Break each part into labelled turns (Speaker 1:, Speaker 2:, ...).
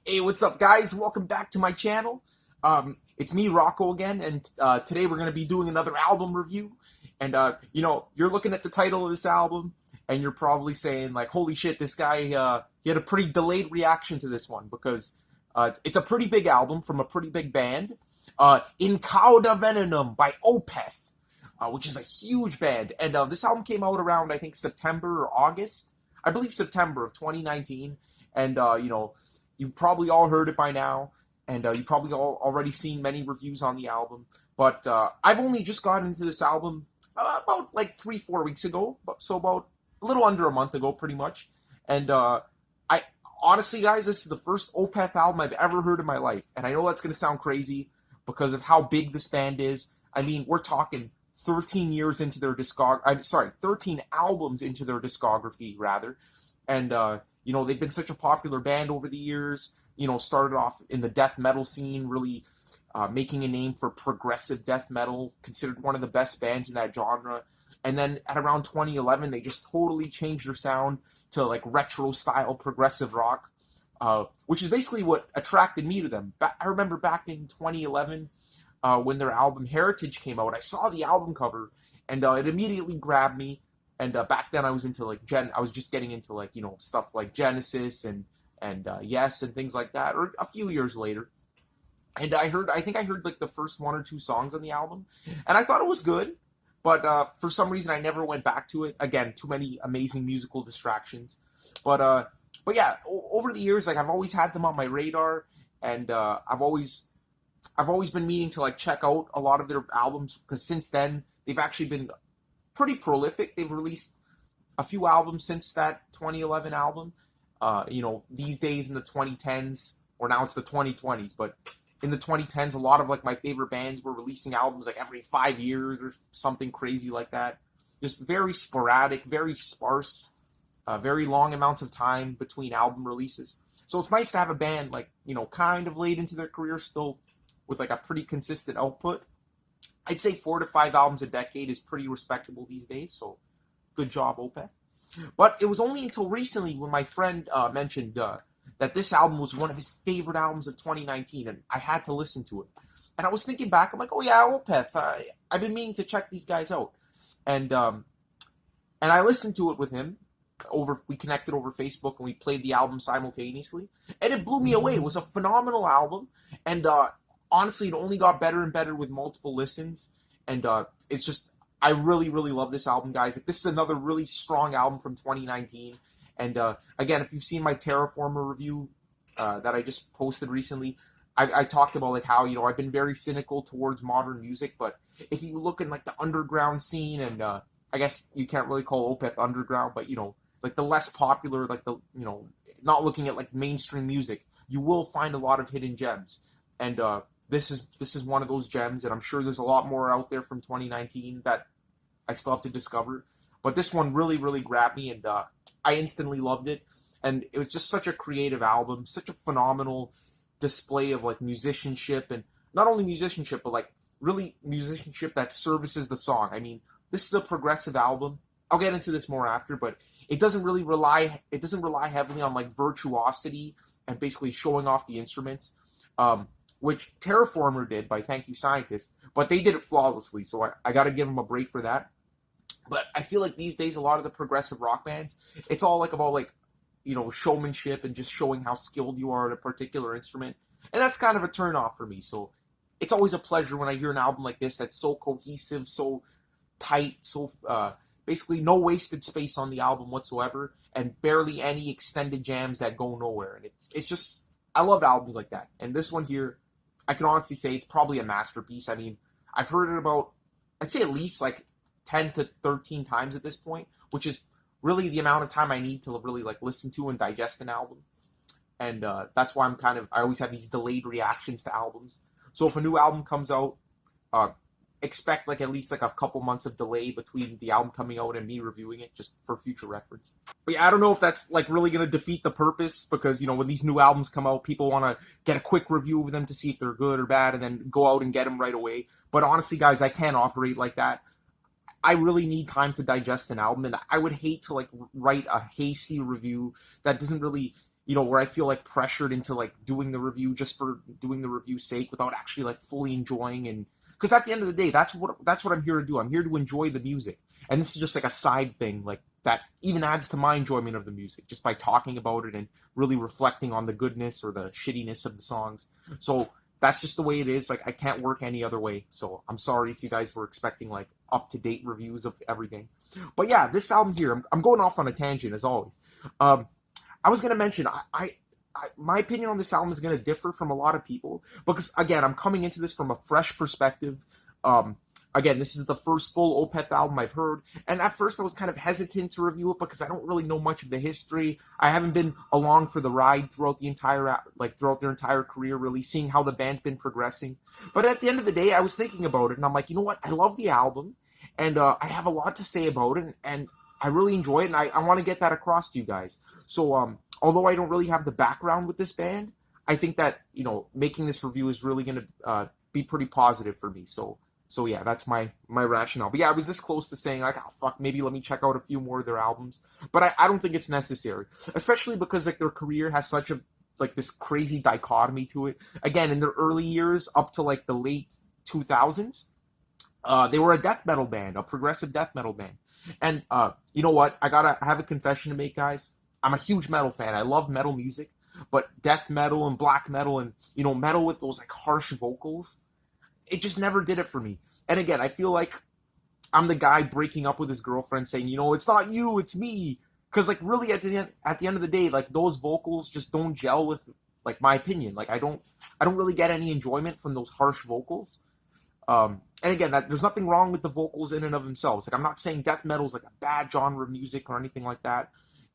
Speaker 1: Hey, what's up, guys? Welcome back to my channel. It's me, Rocco, again, and today we're going to be doing another album review. And, you're looking at the title of this album, and you're probably saying, like, holy shit, this guy, he had a pretty delayed reaction to this one, because it's a pretty big album from a pretty big band. In Cauda Venenum by Opeth, which is a huge band. And this album came out around, I think, September or August. I believe September of 2019. And, you've probably all heard it by now, and you've probably all already seen many reviews on the album. But I've only just got into this album about like 3-4 weeks ago, so about a little under a month ago, pretty much. And I honestly, guys, this is the first Opeth album I've ever heard in my life, and I know that's going to sound crazy because of how big this band is. I mean, we're talking 13 years into their 13 albums into their discography, rather, and they've been such a popular band over the years. Started off in the death metal scene, really making a name for progressive death metal, considered one of the best bands in that genre. And then at around 2011, they just totally changed their sound to like retro style progressive rock, which is basically what attracted me to them. I remember back in 2011, when their album Heritage came out, I saw the album cover, and it immediately grabbed me. And back then I was into like I was just getting into like stuff like Genesis and Yes and things like that. Or a few years later, and I think I heard like the first 1 or 2 songs on the album, and I thought it was good, but for some reason I never went back to it. Again, too many amazing musical distractions. But yeah, over the years, like I've always had them on my radar, and I've always been meaning to like check out a lot of their albums, because since then they've actually been pretty prolific. They've released a few albums since that 2011 album. These days in the 2010s, or now it's the 2020s, but in the 2010s, a lot of like my favorite bands were releasing albums like every 5 years or something crazy like that. Just very sporadic, very sparse, very long amounts of time between album releases. So it's nice to have a band like, kind of late into their career still with like a pretty consistent output. I'd say 4 to 5 albums a decade is pretty respectable these days, so good job, Opeth. But it was only until recently when my friend mentioned that this album was one of his favorite albums of 2019, and I had to listen to it. And I was thinking back, I'm like, oh yeah, Opeth, I've been meaning to check these guys out. And I listened to it with him. We connected over Facebook, and we played the album simultaneously. And it blew me away. It was a phenomenal album, and honestly, it only got better and better with multiple listens, and it's just, I really, really love this album, guys. This is another really strong album from 2019, and again, if you've seen my Terraformer review that I just posted recently, I talked about like how, I've been very cynical towards modern music, but if you look in like the underground scene, and I guess you can't really call Opeth underground, but like the less popular, like the, not looking at like mainstream music, you will find a lot of hidden gems, and this is one of those gems, and I'm sure there's a lot more out there from 2019 that I still have to discover. But this one really, really grabbed me, and I instantly loved it. And it was just such a creative album, such a phenomenal display of like musicianship, and not only musicianship, but like really musicianship that services the song. I mean, this is a progressive album. I'll get into this more after, but it doesn't rely heavily on like virtuosity and basically showing off the instruments. Which Terraformer did by Thank You Scientist, but they did it flawlessly, so I got to give them a break for that. But I feel like these days, a lot of the progressive rock bands, it's all like about like, showmanship and just showing how skilled you are at a particular instrument, and that's kind of a turnoff for me. So it's always a pleasure when I hear an album like this that's so cohesive, so tight, so basically no wasted space on the album whatsoever, and barely any extended jams that go nowhere. And it's just, I love albums like that, and this one here, I can honestly say it's probably a masterpiece. I mean, I've heard it about, I'd say at least like 10 to 13 times at this point, which is really the amount of time I need to really like listen to and digest an album. And that's why I always have these delayed reactions to albums. So if a new album comes out, expect like at least like a couple months of delay between the album coming out and me reviewing it, just for future reference. But yeah, I don't know if that's like really going to defeat the purpose, because when these new albums come out, people want to get a quick review of them to see if they're good or bad, and then go out and get them right away. But honestly, guys, I can't operate like that. I really need time to digest an album, and I would hate to like write a hasty review that doesn't really where I feel like pressured into like doing the review just for doing the review's sake without actually like fully enjoying. And because at the end of the day, that's what I'm here to do. I'm here to enjoy the music, and this is just like a side thing, like that even adds to my enjoyment of the music just by talking about it and really reflecting on the goodness or the shittiness of the songs. So that's just the way it is. Like, I can't work any other way. So I'm sorry if you guys were expecting like up-to-date reviews of everything. But yeah, this album here, I'm going off on a tangent as always. I was going to mention, my opinion on this album is going to differ from a lot of people because, again, I'm coming into this from a fresh perspective. Again, this is the first full Opeth album I've heard, and at first I was kind of hesitant to review it because I don't really know much of the history. I haven't been along for the ride throughout their entire career, really seeing how the band's been progressing. But at the end of the day, I was thinking about it, and I'm like, you know what? I love the album, and I have a lot to say about it, and I really enjoy it, and I want to get that across to you guys. So, although I don't really have the background with this band, I think that, making this review is really going to be pretty positive for me. So yeah, that's my rationale. But yeah, I was this close to saying like, oh fuck, maybe let me check out a few more of their albums. But I don't think it's necessary, especially because like their career has such a like this crazy dichotomy to it. Again, in their early years up to like the late 2000s, they were a death metal band, a progressive death metal band. And you know what? I have a confession to make, guys. I'm a huge metal fan. I love metal music, but death metal and black metal and metal with those like harsh vocals, it just never did it for me. And again, I feel like I'm the guy breaking up with his girlfriend saying, it's not you, it's me. Because like really at the end of the day, like those vocals just don't gel with like my opinion. Like I don't really get any enjoyment from those harsh vocals. And again, there's nothing wrong with the vocals in and of themselves. Like I'm not saying death metal is like a bad genre of music or anything like that.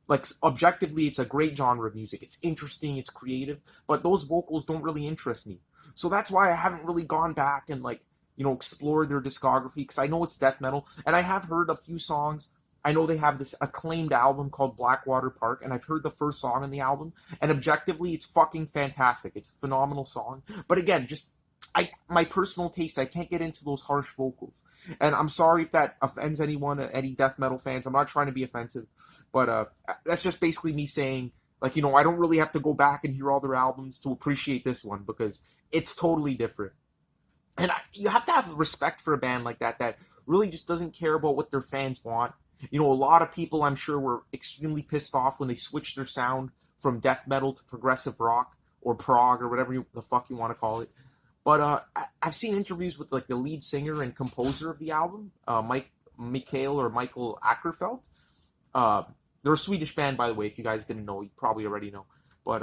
Speaker 1: Like objectively, it's a great genre of music. It's interesting, it's creative, but those vocals don't really interest me. So that's why I haven't really gone back and like, explored their discography, because I know it's death metal, and I have heard a few songs. I know they have this acclaimed album called Blackwater Park, and I've heard the first song on the album, and objectively, it's fucking fantastic. It's a phenomenal song. But again, just my personal taste, I can't get into those harsh vocals. And I'm sorry if that offends anyone, any death metal fans. I'm not trying to be offensive, but that's just basically me saying, like, I don't really have to go back and hear all their albums to appreciate this one, because it's totally different. And you have to have respect for a band like that really just doesn't care about what their fans want. A lot of people, I'm sure, were extremely pissed off when they switched their sound from death metal to progressive rock or prog or whatever the fuck you want to call it. But I've seen interviews with like the lead singer and composer of the album, Michael Ackerfeldt. They're a Swedish band, by the way. If you guys didn't know, you probably already know. But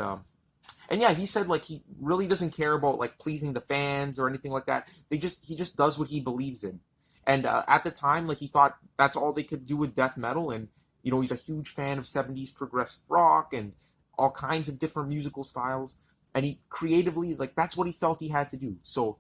Speaker 1: and yeah, he said like he really doesn't care about like pleasing the fans or anything like that. He just does what he believes in. And at the time, like he thought that's all they could do with death metal. And he's a huge fan of 70s progressive rock and all kinds of different musical styles. And he creatively, like, that's what he felt he had to do. So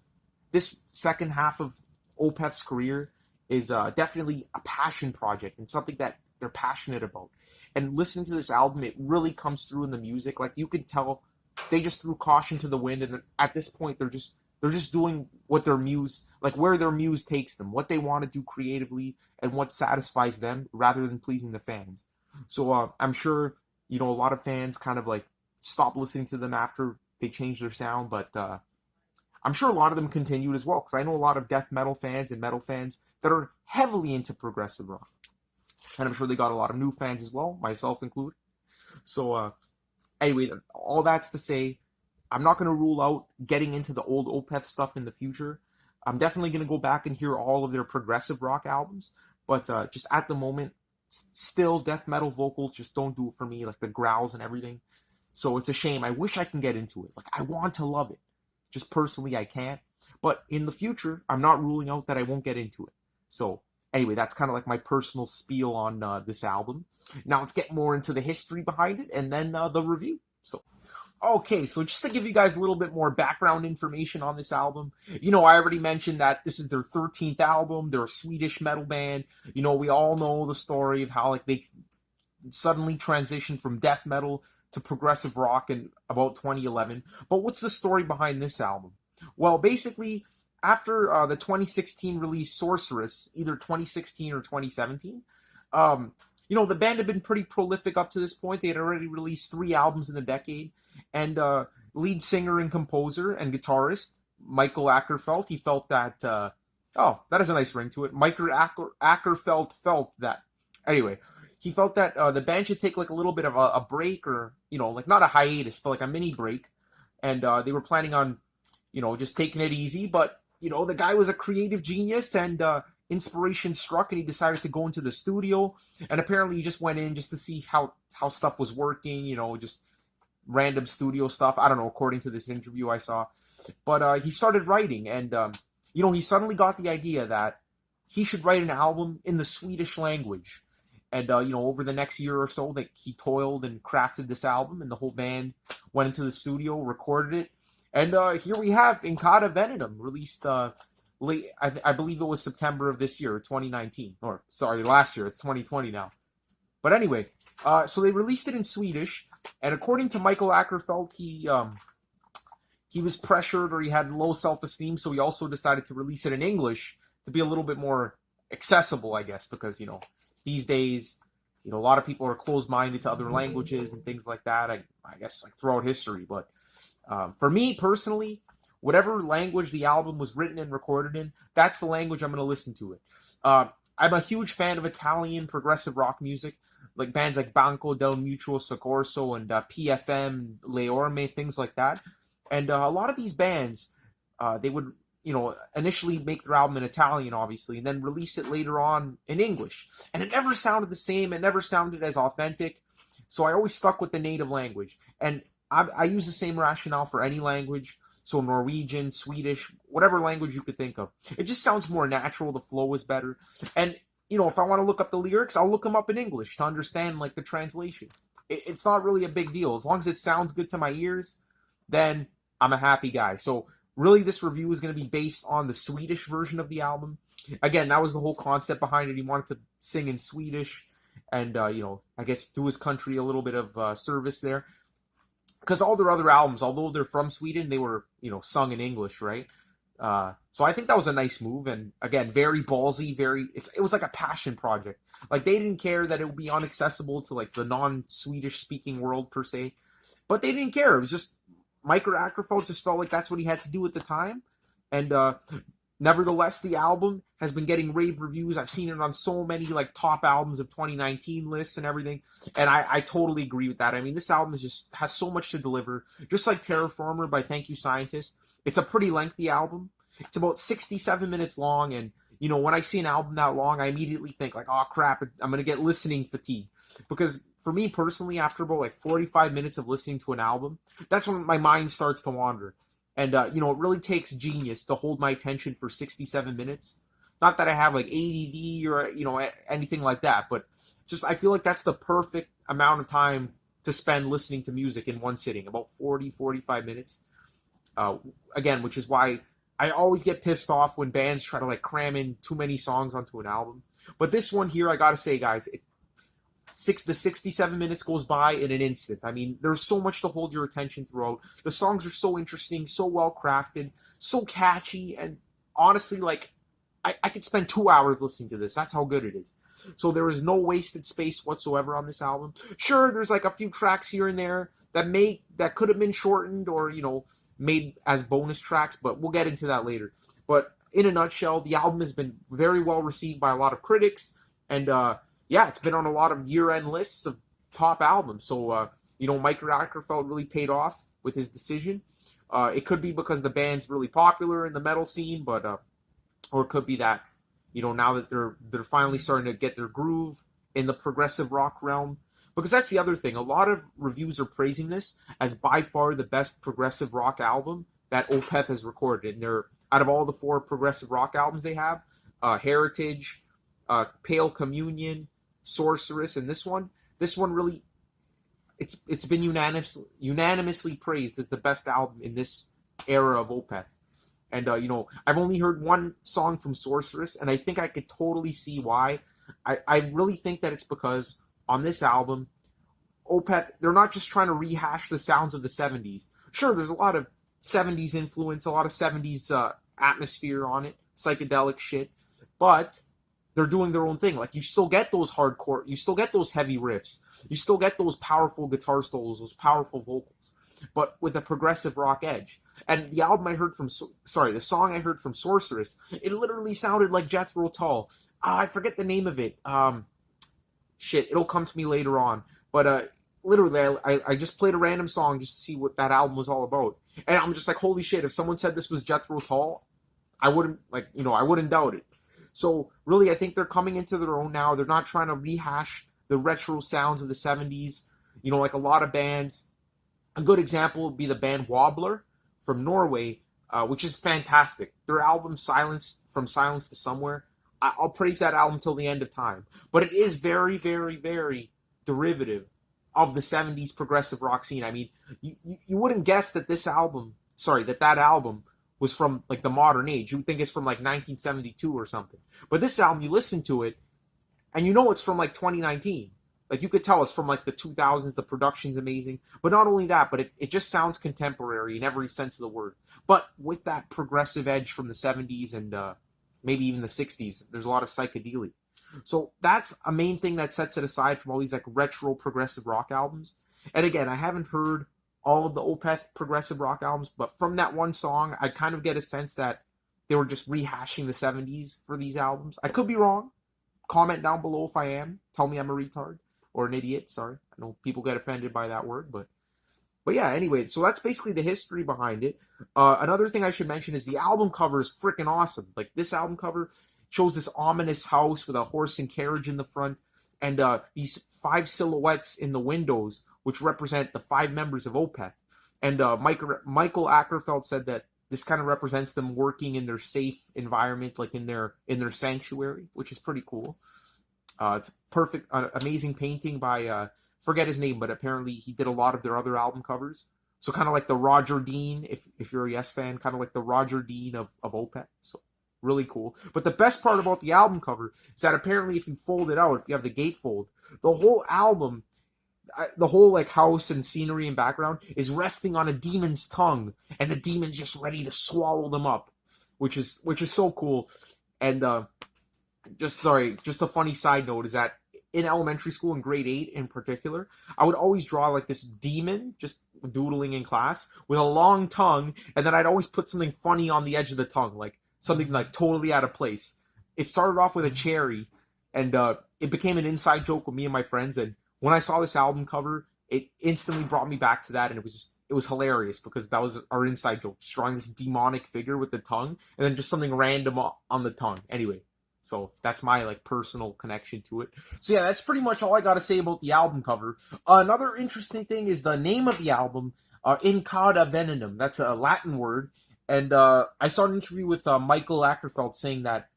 Speaker 1: this second half of Opeth's career is definitely a passion project and something that they're passionate about. And listening to this album, it really comes through in the music. Like, you could tell they just threw caution to the wind, and at this point, they're just doing what their muse, like where their muse takes them, what they want to do creatively, and what satisfies them, rather than pleasing the fans. So I'm sure a lot of fans kind of like stop listening to them after they changed their sound, but I'm sure a lot of them continued as well, because I know a lot of death metal fans and metal fans that are heavily into progressive rock, and I'm sure they got a lot of new fans as well, myself included. So anyway, all that's to say, I'm not going to rule out getting into the old Opeth stuff in the future. I'm definitely going to go back and hear all of their progressive rock albums, but just at the moment, still death metal vocals just don't do it for me, like the growls and everything. So it's a shame. I wish I can get into it. Like, I want to love it. Just personally, I can't. But in the future, I'm not ruling out that I won't get into it. So anyway, that's kind of like my personal spiel on this album. Now let's get more into the history behind it and then the review. Okay, so just to give you guys a little bit more background information on this album, I already mentioned that this is their 13th album. They're a Swedish metal band. We all know the story of how like they suddenly transitioned from death metal to progressive rock in about 2011. But what's the story behind this album? Well, basically, after the 2016 release Sorceress, either 2016 or 2017, the band had been pretty prolific up to this point. They had already released 3 albums in the decade, and lead singer and composer and guitarist Michael Ackerfeld, he felt that that has a nice ring to it. Michael Ackerfeld felt that. Anyway, he felt that the band should take like a little bit of a break, or like not a hiatus, but like a mini break, and they were planning on just taking it easy. But the guy was a creative genius, and inspiration struck, and he decided to go into the studio. And apparently, he just went in just to see how stuff was working. Just random studio stuff. I don't know, according to this interview I saw. But he started writing, and he suddenly got the idea that he should write an album in the Swedish language. And, over the next year or so, that he toiled and crafted this album, and the whole band went into the studio, recorded it. And here we have In Cauda Venenum, released late, I believe it was September of this year, 2019. Or, sorry, last year. It's 2020 now. But anyway, so they released it in Swedish, and according to Michael Ackerfeld, he was pressured, or he had low self-esteem, so he also decided to release it in English to be a little bit more accessible, I guess, because, these days, a lot of people are closed-minded to other languages and things like that, I guess, like throughout history. But for me, personally, whatever language the album was written and recorded in, that's the language I'm going to listen to it. I'm a huge fan of Italian progressive rock music, like bands like Banco del Mutuo Soccorso and PFM, Le Orme, things like that. And a lot of these bands, they would, initially make their album in Italian, obviously, and then release it later on in English. And it never sounded the same. It never sounded as authentic. So I always stuck with the native language. And I use the same rationale for any language. So Norwegian, Swedish, whatever language you could think of. It just sounds more natural. The flow is better. And, if I want to look up the lyrics, I'll look them up in English to understand, like, the translation. It's not really a big deal. As long as it sounds good to my ears, then I'm a happy guy. So really, this review is going to be based on the Swedish version of the album. Again, that was the whole concept behind it. He wanted to sing in Swedish and, I guess do his country a little bit of service there. Because all their other albums, although they're from Sweden, they were, sung in English, right? So I think that was a nice move. And again, very ballsy, it was like a passion project. Like, they didn't care that it would be inaccessible to, like, the non-Swedish speaking world per se. But they didn't care. It was just, Michael Ackerfeld just felt like that's what he had to do at the time. And nevertheless, the album has been getting rave reviews. I've seen it on so many, like, top albums of 2019 lists and everything. And I totally agree with that. I mean, this album has so much to deliver. Just like Terraformer by Thank You Scientist. It's a pretty lengthy album. It's about 67 minutes long. And, when I see an album that long, I immediately think, like, oh, crap, I'm going to get listening fatigue. Because for me personally, after about like 45 minutes of listening to an album, that's when my mind starts to wander. And, it really takes genius to hold my attention for 67 minutes. Not that I have like ADD or, anything like that, but it's just, I feel like that's the perfect amount of time to spend listening to music in one sitting, about 45 minutes. Again, which is why I always get pissed off when bands try to like cram in too many songs onto an album. But this one here, I gotta say, guys, the 67 minutes goes by in an instant. I mean, there's so much to hold your attention throughout. The songs are so interesting, so well crafted, so catchy, and honestly, like, I could spend 2 hours listening to this. That's how good it is. So there is no wasted space whatsoever on this album. Sure, there's like a few tracks here and there that could have been shortened or, made as bonus tracks, but we'll get into that later. But in a nutshell, the album has been very well received by a lot of critics, and it's been on a lot of year-end lists of top albums. So, Michael Ackerfeld really paid off with his decision. It could be because the band's really popular in the metal scene, but or it could be that, now that they're finally starting to get their groove in the progressive rock realm. Because that's the other thing. A lot of reviews are praising this as by far the best progressive rock album that Opeth has recorded. And out of all the 4 progressive rock albums they have, Heritage, Pale Communion, Sorceress, and this one really, it's been unanimously praised as the best album in this era of Opeth. And I've only heard one song from Sorceress, and I think I could totally see why. I really think that it's because on this album, Opeth, they're not just trying to rehash the sounds of the 70s. Sure, there's a lot of 70s influence, a lot of 70s atmosphere on it, psychedelic shit, but they're doing their own thing. Like, you still get those hardcore, you still get those heavy riffs, you still get those powerful guitar solos, those powerful vocals, but with a progressive rock edge. And the album I heard from, the song I heard from Sorceress, it literally sounded like Jethro Tull. I forget the name of it. Shit, it'll come to me later on. But literally, I just played a random song just to see what that album was all about. And I'm just like, holy shit, if someone said this was Jethro Tull, I wouldn't, I wouldn't doubt it. So, really, I think they're coming into their own now. They're not trying to rehash the retro sounds of the 70s, like a lot of bands. A good example would be the band Wobbler from Norway, which is fantastic. Their album From Silence to Somewhere, I'll praise that album till the end of time. But it is very, very, very derivative of the 70s progressive rock scene. I mean, you wouldn't guess that that album was from, like, the modern age. You would think it's from, like, 1972 or something. But this album, you listen to it, and you know it's from, like, 2019. Like, you could tell it's from, like, the 2000s. The production's amazing. But not only that, but it just sounds contemporary in every sense of the word. But with that progressive edge from the 70s and maybe even the 60s, there's a lot of psychedelia. So that's a main thing that sets it aside from all these, like, retro progressive rock albums. And again, I haven't heard all of the Opeth progressive rock albums, but from that one song, I kind of get a sense that they were just rehashing the 70s for these albums. I could be wrong. Comment down below if I am. Tell me I'm a retard. Or an idiot, sorry. I know people get offended by that word, but yeah, anyway, so that's basically the history behind it. Another thing I should mention is the album cover is freaking awesome. Like, this album cover shows this ominous house with a horse and carriage in the front, and these 5 silhouettes in the windows, which represent the 5 members of Opeth. And Michael Ackerfeld said that this kind of represents them working in their safe environment, like in their sanctuary, which is pretty cool. It's perfect, amazing painting by, forget his name, but apparently he did a lot of their other album covers. So kind of like the Roger Dean, if you're a Yes fan, kind of like the Roger Dean of Opeth. So really cool. But the best part about the album cover is that apparently if you fold it out, if you have the gatefold, the whole album, the whole, like, house and scenery and background is resting on a demon's tongue, and the demon's just ready to swallow them up, which is so cool. And just a funny side note is that in elementary school, in grade 8 in particular, I would always draw, like, this demon just doodling in class with a long tongue, and then I'd always put something funny on the edge of the tongue, like something like totally out of place. It started off with a cherry, and it became an inside joke with me and my friends. And when I saw this album cover, it instantly brought me back to that, and it was hilarious because that was our inside joke, just drawing this demonic figure with the tongue, and then just something random on the tongue. Anyway. So that's my, like, personal connection to it. So yeah, that's pretty much all I got to say about the album cover. Another interesting thing is the name of the album, In Cauda Venenum. That's a Latin word. And I saw an interview with Michael Ackerfeld saying that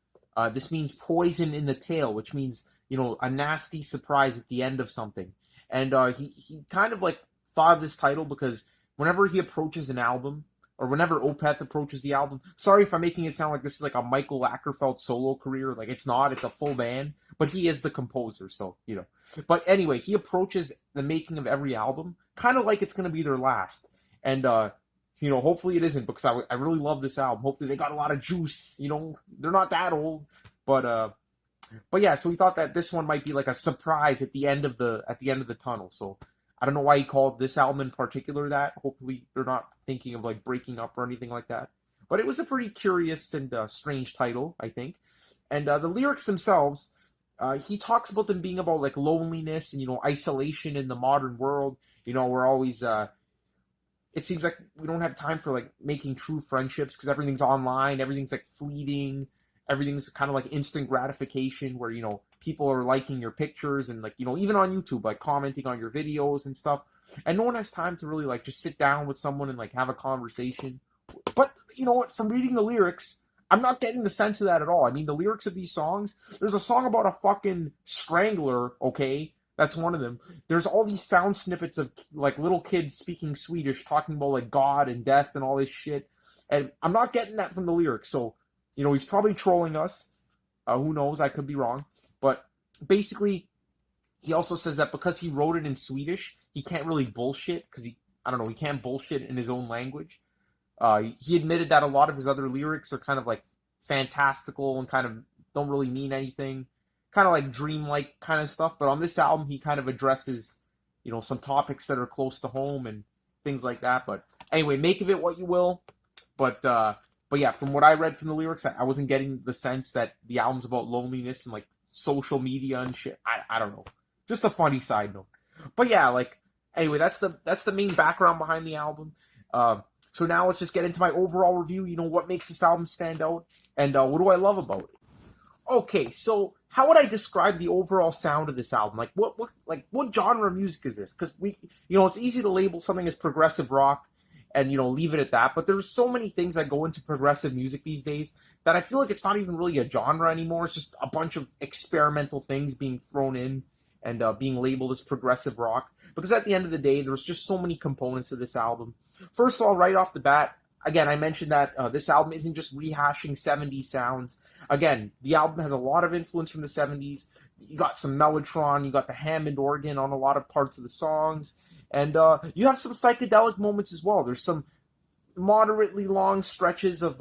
Speaker 1: this means poison in the tail, which means, a nasty surprise at the end of something. And he kind of, like, thought of this title because whenever he approaches an album, or whenever Opeth approaches the album, sorry if I'm making it sound like this is like a Michael Ackerfeld solo career. Like, it's not. It's a full band. But he is the composer, so, But anyway, he approaches the making of every album kind of like it's going to be their last. And, hopefully it isn't, because I really love this album. Hopefully they got a lot of juice. They're not that old. But yeah, so he thought that this one might be like a surprise at the end of the tunnel. So I don't know why he called this album in particular that. Hopefully they're not thinking of, like, breaking up or anything like that. But it was a pretty curious and strange title, I think. And the lyrics themselves, he talks about them being about, like, loneliness and, isolation in the modern world. We're always, it seems like we don't have time for, like, making true friendships because everything's online, everything's, like, fleeting. Everything's kind of like instant gratification where, people are liking your pictures and, like, even on YouTube, like, commenting on your videos and stuff. And no one has time to really, like, just sit down with someone and, like, have a conversation. But, you know what, from reading the lyrics, I'm not getting the sense of that at all. I mean, the lyrics of these songs, there's a song about a fucking strangler, okay? That's one of them. There's all these sound snippets of, like, little kids speaking Swedish, talking about, like, God and death and all this shit. And I'm not getting that from the lyrics, so... he's probably trolling us. Who knows? I could be wrong. But basically, he also says that because he wrote it in Swedish, he can't really bullshit because he can't bullshit in his own language. He admitted that a lot of his other lyrics are kind of like fantastical and kind of don't really mean anything. Kind of like dreamlike kind of stuff. But on this album, he kind of addresses, some topics that are close to home and things like that. But anyway, make of it what you will. But yeah, from what I read from the lyrics, I wasn't getting the sense that the album's about loneliness and like social media and shit. I don't know. Just a funny side note. But yeah, like, anyway, that's the main background behind the album. So now let's just get into my overall review. What makes this album stand out, and what do I love about it? Okay, so how would I describe the overall sound of this album? Like, what genre of music is this? Because it's easy to label something as progressive rock, and leave it at that. But there's so many things that go into progressive music these days that I feel like it's not even really a genre anymore. It's just a bunch of experimental things being thrown in and being labeled as progressive rock. Because at the end of the day, there's just so many components to this album. First of all, right off the bat, again, I mentioned that this album isn't just rehashing 70s sounds. Again, the album has a lot of influence from the 70s. You got some Mellotron, you got the Hammond organ on a lot of parts of the songs, and you have some psychedelic moments as well. There's some moderately long stretches of,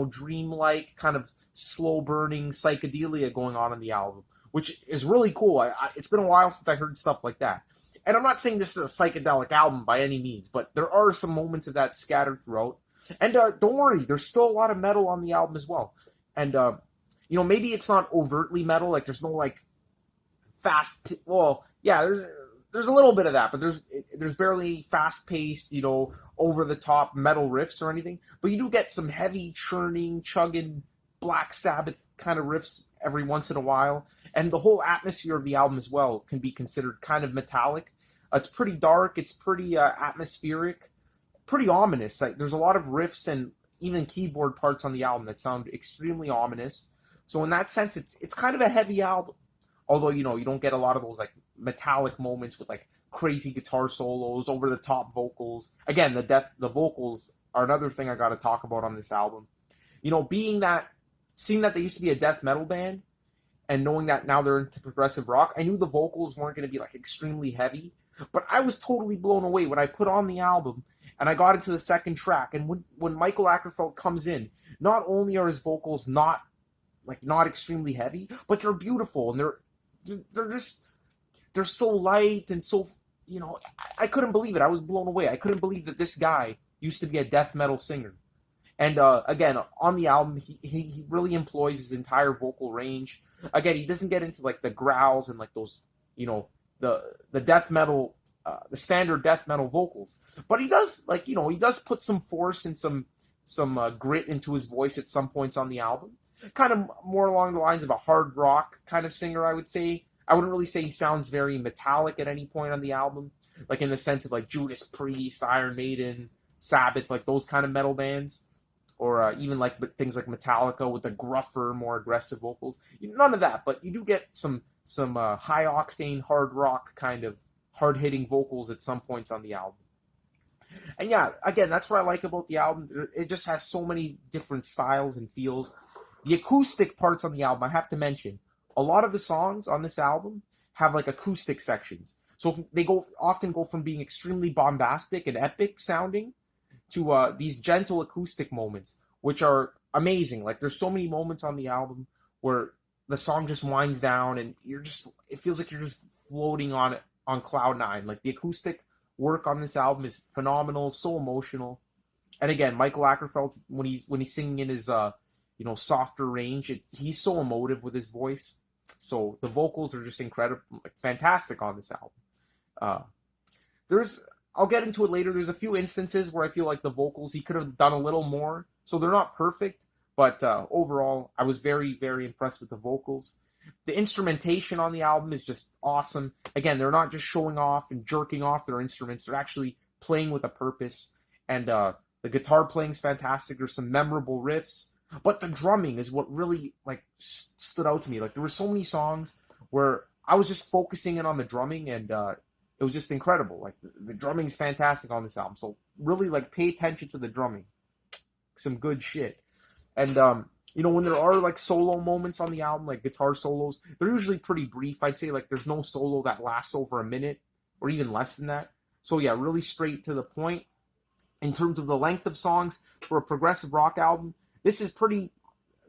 Speaker 1: dreamlike, kind of slow-burning psychedelia going on in the album, which is really cool. It's been a while since I heard stuff like that. And I'm not saying this is a psychedelic album by any means, but there are some moments of that scattered throughout. And don't worry, there's still a lot of metal on the album as well. And, maybe it's not overtly metal, like there's no, like, fast... Well, yeah, there's a little bit of that, but there's barely fast-paced, over-the-top metal riffs or anything. But you do get some heavy, churning, chugging, Black Sabbath kind of riffs every once in a while. And the whole atmosphere of the album as well can be considered kind of metallic. It's pretty dark, it's pretty atmospheric, pretty ominous. There's a lot of riffs and even keyboard parts on the album that sound extremely ominous. So in that sense, it's kind of a heavy album. Although, you don't get a lot of those, like, metallic moments with, like, crazy guitar solos, over-the-top vocals. Again, the vocals are another thing I gotta talk about on this album. Seeing that they used to be a death metal band, and knowing that now they're into progressive rock, I knew the vocals weren't going to be, like, extremely heavy, but I was totally blown away when I put on the album, and I got into the second track, and when Michael Ackerfeld comes in, not only are his vocals not extremely heavy, but they're beautiful, and they're so light, and so, I couldn't believe it. I was blown away. I couldn't believe that this guy used to be a death metal singer. And again, on the album, he really employs his entire vocal range. Again, he doesn't get into, like, the growls and, like, those, the death metal, the standard death metal vocals. But he does, like, he does put some force and some grit into his voice at some points on the album. Kind of more along the lines of a hard rock kind of singer, I would say. I wouldn't really say he sounds very metallic at any point on the album. Like, in the sense of, like, Judas Priest, Iron Maiden, Sabbath, like, those kind of metal bands. Or even like things like Metallica with the gruffer, more aggressive vocals. None of that, but you do get some high octane hard rock kind of hard hitting vocals at some points on the album. And yeah, again, that's what I like about the album. It just has so many different styles and feels. The acoustic parts on the album, I have to mention, a lot of the songs on this album have, like, acoustic sections. So they often go from being extremely bombastic and epic sounding to these gentle acoustic moments, which are amazing. Like, there's so many moments on the album where the song just winds down and it feels like you're just floating on cloud nine. Like, the acoustic work on this album is phenomenal, so emotional. And again, Michael Ackerfeld, when he's singing in his softer range, he's so emotive with his voice. So the vocals are just incredible, like, fantastic on this album. I'll get into it later. There's a few instances where I feel like the vocals, he could have done a little more. So they're not perfect, but overall, I was very, very impressed with the vocals. The instrumentation on the album is just awesome. Again, they're not just showing off and jerking off their instruments. They're actually playing with a purpose. And the guitar playing is fantastic. There's some memorable riffs. But the drumming is what really, like, stood out to me. Like, there were so many songs where I was just focusing in on the drumming, and it was just incredible. Like, the drumming's fantastic on this album. So really, like, pay attention to the drumming. Some good shit. And, when there are, like, solo moments on the album, like guitar solos, they're usually pretty brief. I'd say, like, there's no solo that lasts over a minute or even less than that. So yeah, really straight to the point. In terms of the length of songs for a progressive rock album, this is pretty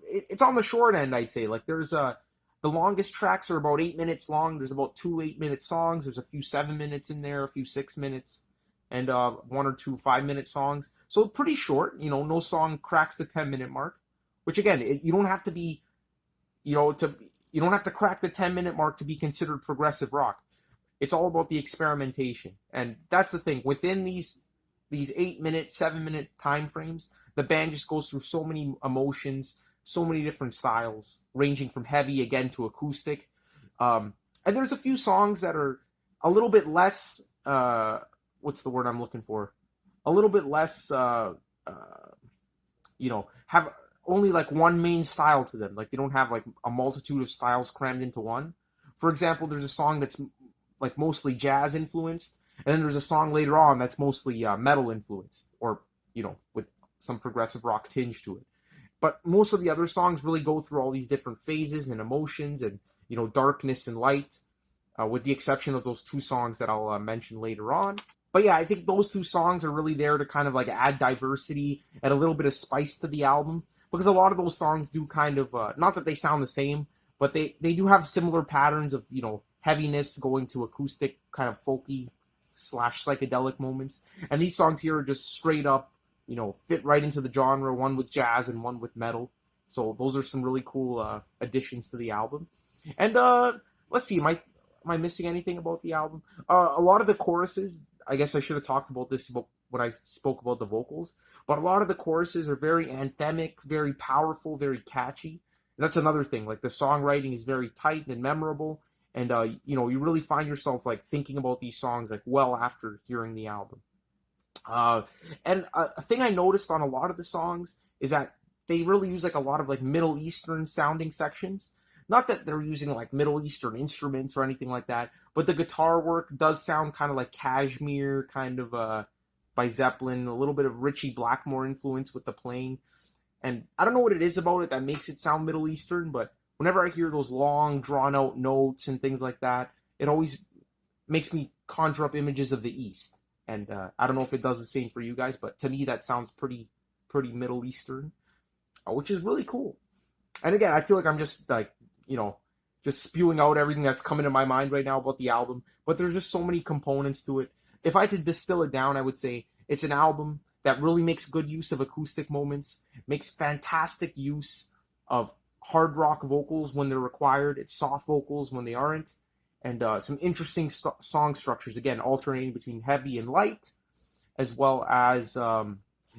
Speaker 1: it's on the short end, I'd say. Like there's the longest tracks are about 8 minutes long. There's about 2 8-minute songs. There's a few 7 minutes in there, a few 6 minutes, and 1 or 2 5-minute songs. So pretty short. You know, no song cracks the 10-minute mark. Which again, you don't have to be, you don't have to crack the 10-minute mark to be considered progressive rock. It's all about the experimentation, and that's the thing. Within these 8-minute, 7-minute time frames, the band just goes through so many emotions, so many different styles, ranging from heavy again to acoustic. And there's a few songs that are a little bit less. What's the word I'm looking for? A little bit less. Have only like one main style to them. Like they don't have like a multitude of styles crammed into one. For example, there's a song that's like mostly jazz influenced, and then there's a song later on that's mostly metal influenced, or with some progressive rock tinge to it. But most of the other songs really go through all these different phases and emotions and darkness and light, with the exception of those 2 songs that I'll mention later on. But yeah, I think those 2 songs are really there to kind of like add diversity and a little bit of spice to the album, because a lot of those songs do kind of not that they sound the same, but they do have similar patterns of heaviness going to acoustic, kind of folky / psychedelic moments. And these songs here are just straight up, fit right into the genre, one with jazz and one with metal. So those are some really cool additions to the album. And let's see, am I missing anything about the album? A lot of the choruses, I guess I should have talked about this when I spoke about the vocals, but a lot of the choruses are very anthemic, very powerful, very catchy. And that's another thing. Like the songwriting is very tight and memorable. And, you really find yourself, like, thinking about these songs, like, well after hearing the album. And a thing I noticed on a lot of the songs is that they really use, like, a lot of, like, Middle Eastern sounding sections. Not that they're using, like, Middle Eastern instruments or anything like that, but the guitar work does sound kind of like Kashmir, kind of by Zeppelin, a little bit of Ritchie Blackmore influence with the playing. And I don't know what it is about it that makes it sound Middle Eastern, but whenever I hear those long, drawn-out notes and things like that, it always makes me conjure up images of the East. And I don't know if it does the same for you guys, but to me that sounds pretty Middle Eastern, which is really cool. And again, I feel like I'm just like, just spewing out everything that's coming to my mind right now about the album. But there's just so many components to it. If I had to distill it down, I would say it's an album that really makes good use of acoustic moments, makes fantastic use of hard rock vocals when they're required. It's soft vocals when they aren't, and some interesting song structures, again alternating between heavy and light, as well as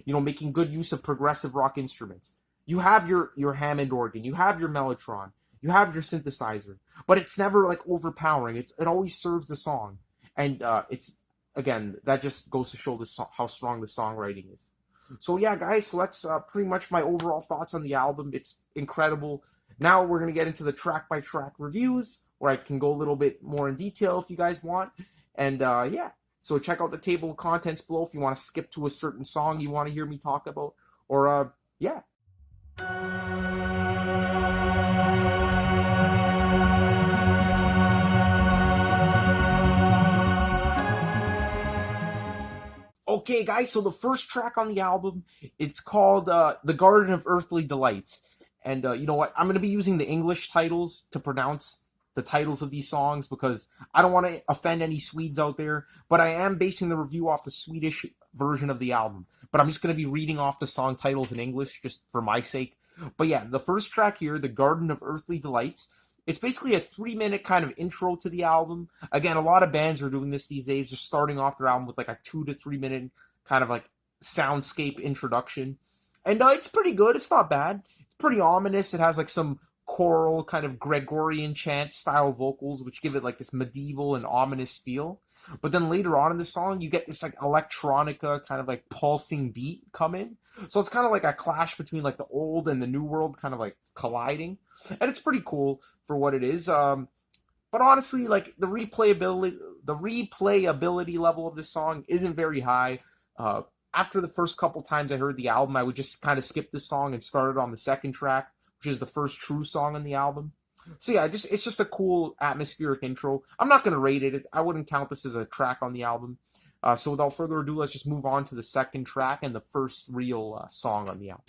Speaker 1: making good use of progressive rock instruments. You have your Hammond organ, you have your Mellotron, you have your synthesizer, but it's never like overpowering. It always serves the song, and it's again that just goes to show how strong the songwriting is. So yeah, guys, so that's pretty much my overall thoughts on the album. It's incredible. Now we're going to get into the track-by-track reviews, where I can go a little bit more in detail if you guys want. And yeah, so check out the table of contents below if you want to skip to a certain song you want to hear me talk about. Or, yeah. Okay, guys, so the first track on the album, it's called The Garden of Earthly Delights. And you know what? I'm going to be using the English titles to pronounce the titles of these songs because I don't want to offend any Swedes out there, but I am basing the review off the Swedish version of the album. But I'm just going to be reading off the song titles in English just for my sake. But yeah, the first track here, The Garden of Earthly Delights, it's basically a 3-minute kind of intro to the album. Again, a lot of bands are doing this these days, just starting off their album with like a 2 to 3 minute kind of like soundscape introduction. And it's pretty good. It's not bad. It's pretty ominous. It has like some choral kind of Gregorian chant style vocals, which give it like this medieval and ominous feel. But then later on in the song, you get this like electronica kind of like pulsing beat come in. So it's kind of like a clash between like the old and the new world kind of like colliding. And it's pretty cool for what it is. But honestly, like the replayability level of this song isn't very high. After the first couple times I heard the album, I would just kind of skip this song and start it on the second track, which is the first true song on the album. So yeah, it's just a cool atmospheric intro. I'm not going to rate it. I wouldn't count this as a track on the album. So without further ado, let's just move on to the second track and the first real song on the album.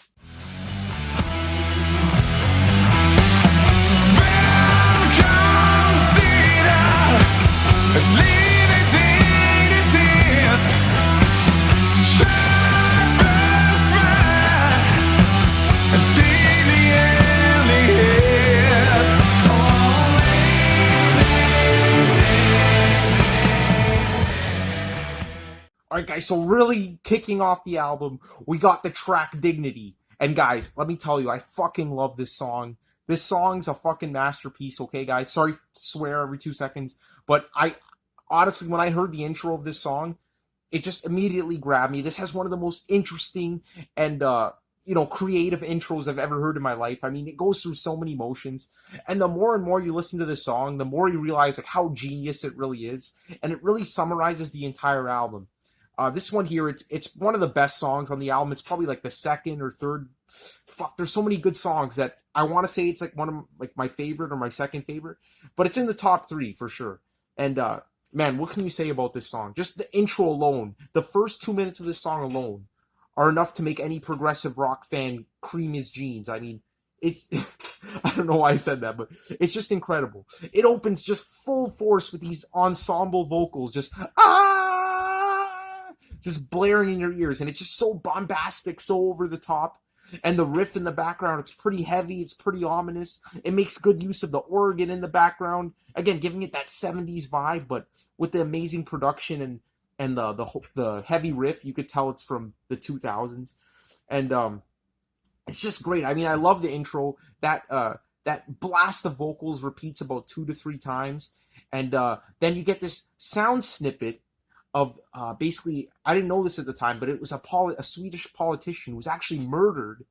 Speaker 1: Alright guys, so really kicking off the album, we got the track Dignity. And guys, let me tell you, I fucking love this song. This song's a fucking masterpiece, okay guys? Sorry to swear every 2 seconds, but I honestly, when I heard the intro of this song, it just immediately grabbed me. This has one of the most interesting and, creative intros I've ever heard in my life. I mean, it goes through so many motions, and the more and more you listen to this song, the more you realize like how genius it really is, and it really summarizes the entire album. This one here, it's one of the best songs on the album. It's probably like the second or third. Fuck, there's so many good songs that I want to say it's like one of like my favorite or my second favorite, but it's in the top 3 for sure. And man, what can you say about this song? Just the intro alone, the first 2 minutes of this song alone, are enough to make any progressive rock fan cream his jeans. I mean, it's I don't know why I said that, but it's just incredible. It opens just full force with these ensemble vocals, just blaring in your ears, and it's just so bombastic, so over the top. And the riff in the background, it's pretty heavy, it's pretty ominous. It makes good use of the organ in the background, again giving it that 70s vibe, but with the amazing production and the heavy riff. You could tell it's from the 2000s, and it's just great. I mean, I love the intro. That blast of vocals repeats about 2 to 3 times, and then you get this sound snippet of basically, I didn't know this at the time, but it was a Swedish politician who was actually murdered,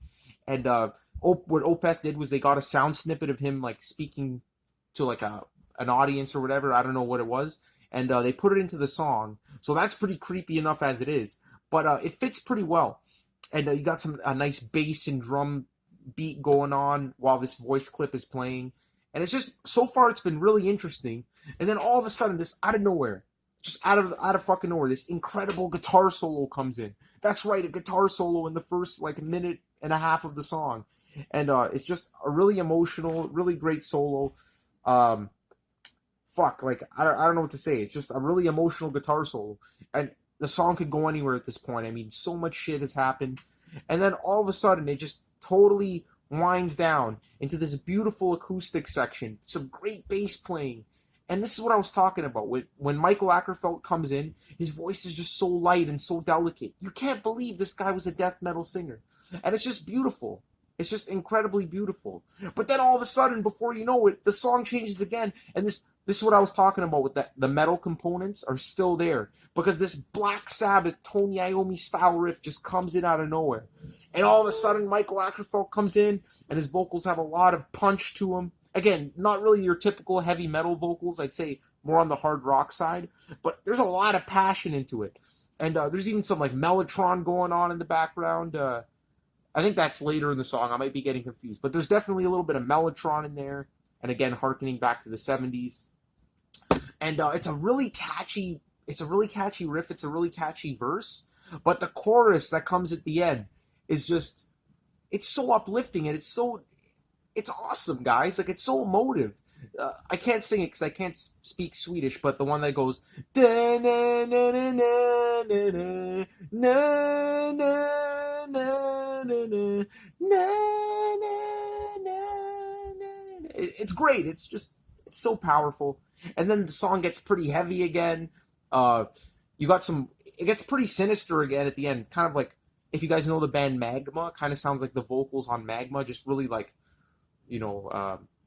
Speaker 1: and what Opeth did was they got a sound snippet of him like speaking to like an audience or whatever. I don't know what it was, and they put it into the song. So that's pretty creepy enough as it is, but it fits pretty well. And you got a nice bass and drum beat going on while this voice clip is playing, and it's just, so far it's been really interesting. And then all of a sudden, this out of nowhere, just out of fucking nowhere, this incredible guitar solo comes in. That's right, a guitar solo in the first like minute and a half of the song, and it's just a really emotional, really great solo. Like I don't know what to say. It's just a really emotional guitar solo, and the song could go anywhere at this point. I mean, so much shit has happened, and then all of a sudden, it just totally winds down into this beautiful acoustic section, some great bass playing. And this is what I was talking about. When Michael Ackerfeld comes in, his voice is just so light and so delicate. You can't believe this guy was a death metal singer. And it's just beautiful. It's just incredibly beautiful. But then all of a sudden, before you know it, the song changes again. And this is what I was talking about with the metal components are still there. Because this Black Sabbath, Tony Iommi style riff just comes in out of nowhere. And all of a sudden, Michael Ackerfeld comes in, and his vocals have a lot of punch to them. Again, not really your typical heavy metal vocals. I'd say more on the hard rock side. But there's a lot of passion into it. And there's even some like Mellotron going on in the background. I think that's later in the song. I might be getting confused. But there's definitely a little bit of Mellotron in there. And again, harkening back to the 70s. And it's a really catchy riff. It's a really catchy verse. But the chorus that comes at the end is just, it's so uplifting, and it's awesome, guys. Like, it's so emotive. I can't sing it because I can't speak Swedish, but the one that goes, it's great. It's so powerful. And then the song gets pretty heavy again. It gets pretty sinister again at the end. Kind of like, if you guys know the band Magma, kind of sounds like the vocals on Magma, just really like,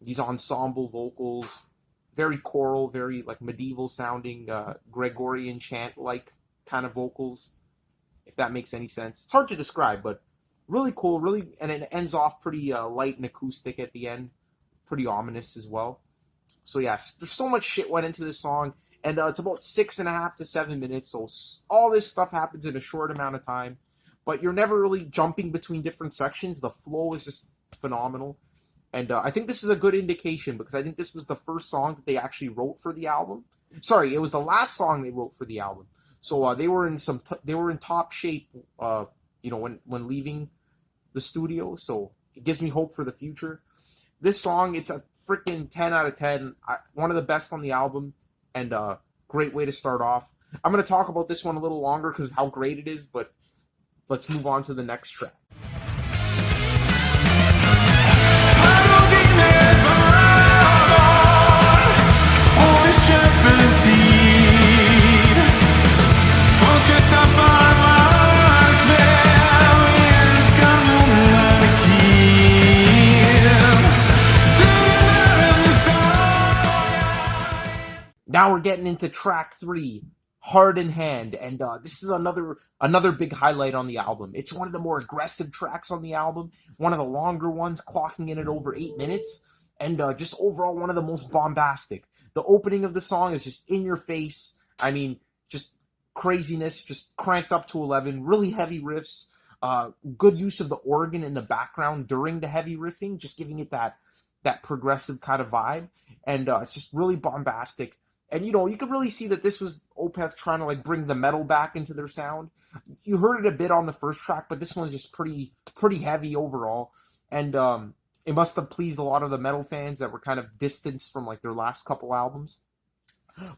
Speaker 1: these ensemble vocals, very choral, very like medieval sounding, Gregorian chant like kind of vocals, if that makes any sense. It's hard to describe, but really cool, and it ends off pretty light and acoustic at the end, pretty ominous as well. So yes, there's so much shit went into this song, and it's about 6.5 to 7 minutes, so all this stuff happens in a short amount of time, but you're never really jumping between different sections. The flow is just phenomenal. And I think this is a good indication, because I think this was the first song that they actually wrote for the album. Sorry, it was the last song they wrote for the album. So they were in top shape, when leaving the studio. So it gives me hope for the future. This song, it's a freaking 10 out of 10. One of the best on the album, and great way to start off. I'm going to talk about this one a little longer because of how great it is, but let's move on to the next track.
Speaker 2: Ohne Schöpfen ziehen, Funke
Speaker 1: getting into track 3, Hard in Hand, and this is another big highlight on the album. It's one of the more aggressive tracks on the album, one of the longer ones, clocking in at over 8 minutes, and just overall one of the most bombastic. The opening of the song is just in your face. I mean, just craziness, just cranked up to 11, really heavy riffs, good use of the organ in the background during the heavy riffing, just giving it that progressive kind of vibe, and it's just really bombastic. And, you know, you could really see that this was Opeth trying to, like, bring the metal back into their sound. You heard it a bit on the first track, but this one's just pretty heavy overall. And it must have pleased a lot of the metal fans that were kind of distanced from, like, their last couple albums.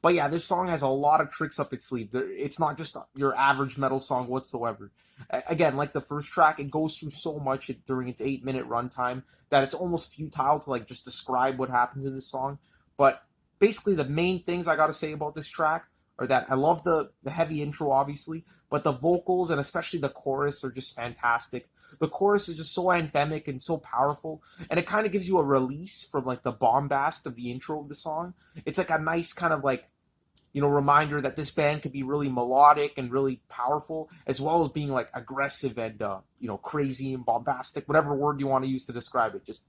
Speaker 1: But yeah, this song has a lot of tricks up its sleeve. It's not just your average metal song whatsoever. Again, like the first track, it goes through so much during its 8-minute runtime that it's almost futile to, like, just describe what happens in this song. But basically, the main things I gotta say about this track are that I love the heavy intro, obviously, but the vocals and especially the chorus are just fantastic. The chorus is just so anthemic and so powerful, and it kind of gives you a release from, like, the bombast of the intro of the song. It's like a nice kind of, like, you know, reminder that this band could be really melodic and really powerful, as well as being, like, aggressive and you know, crazy and bombastic, whatever word you want to use to describe it. Just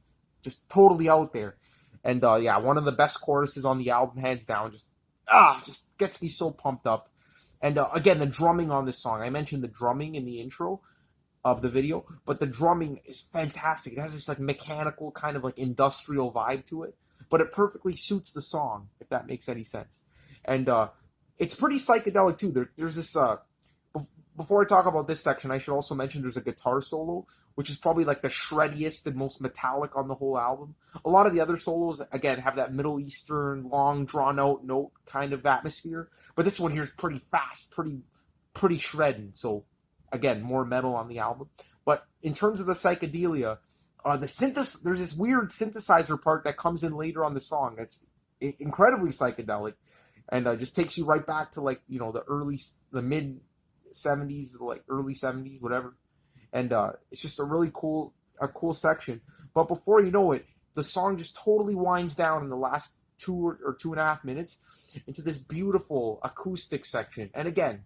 Speaker 1: totally out there. And yeah, one of the best choruses on the album, hands down. Just gets me so pumped up. And again, the drumming on this song. I mentioned the drumming in the intro of the video, but the drumming is fantastic. It has this, like, mechanical kind of, like, industrial vibe to it, but it perfectly suits the song, if that makes any sense. And it's pretty psychedelic too. There's this before I talk about this section, I should also mention there's a guitar solo, which is probably, like, the shreddiest and most metallic on the whole album. A lot of the other solos, again, have that Middle Eastern, long, drawn-out note kind of atmosphere. But this one here is pretty fast, pretty shredding. So, again, more metal on the album. But in terms of the psychedelia, there's this weird synthesizer part that comes in later on the song that's incredibly psychedelic, and just takes you right back to, like, you know, the mid 70s, like early 70s, whatever. And it's just a cool section. But before you know it, the song just totally winds down in the last 2 or 2.5 minutes into this beautiful acoustic section. And again,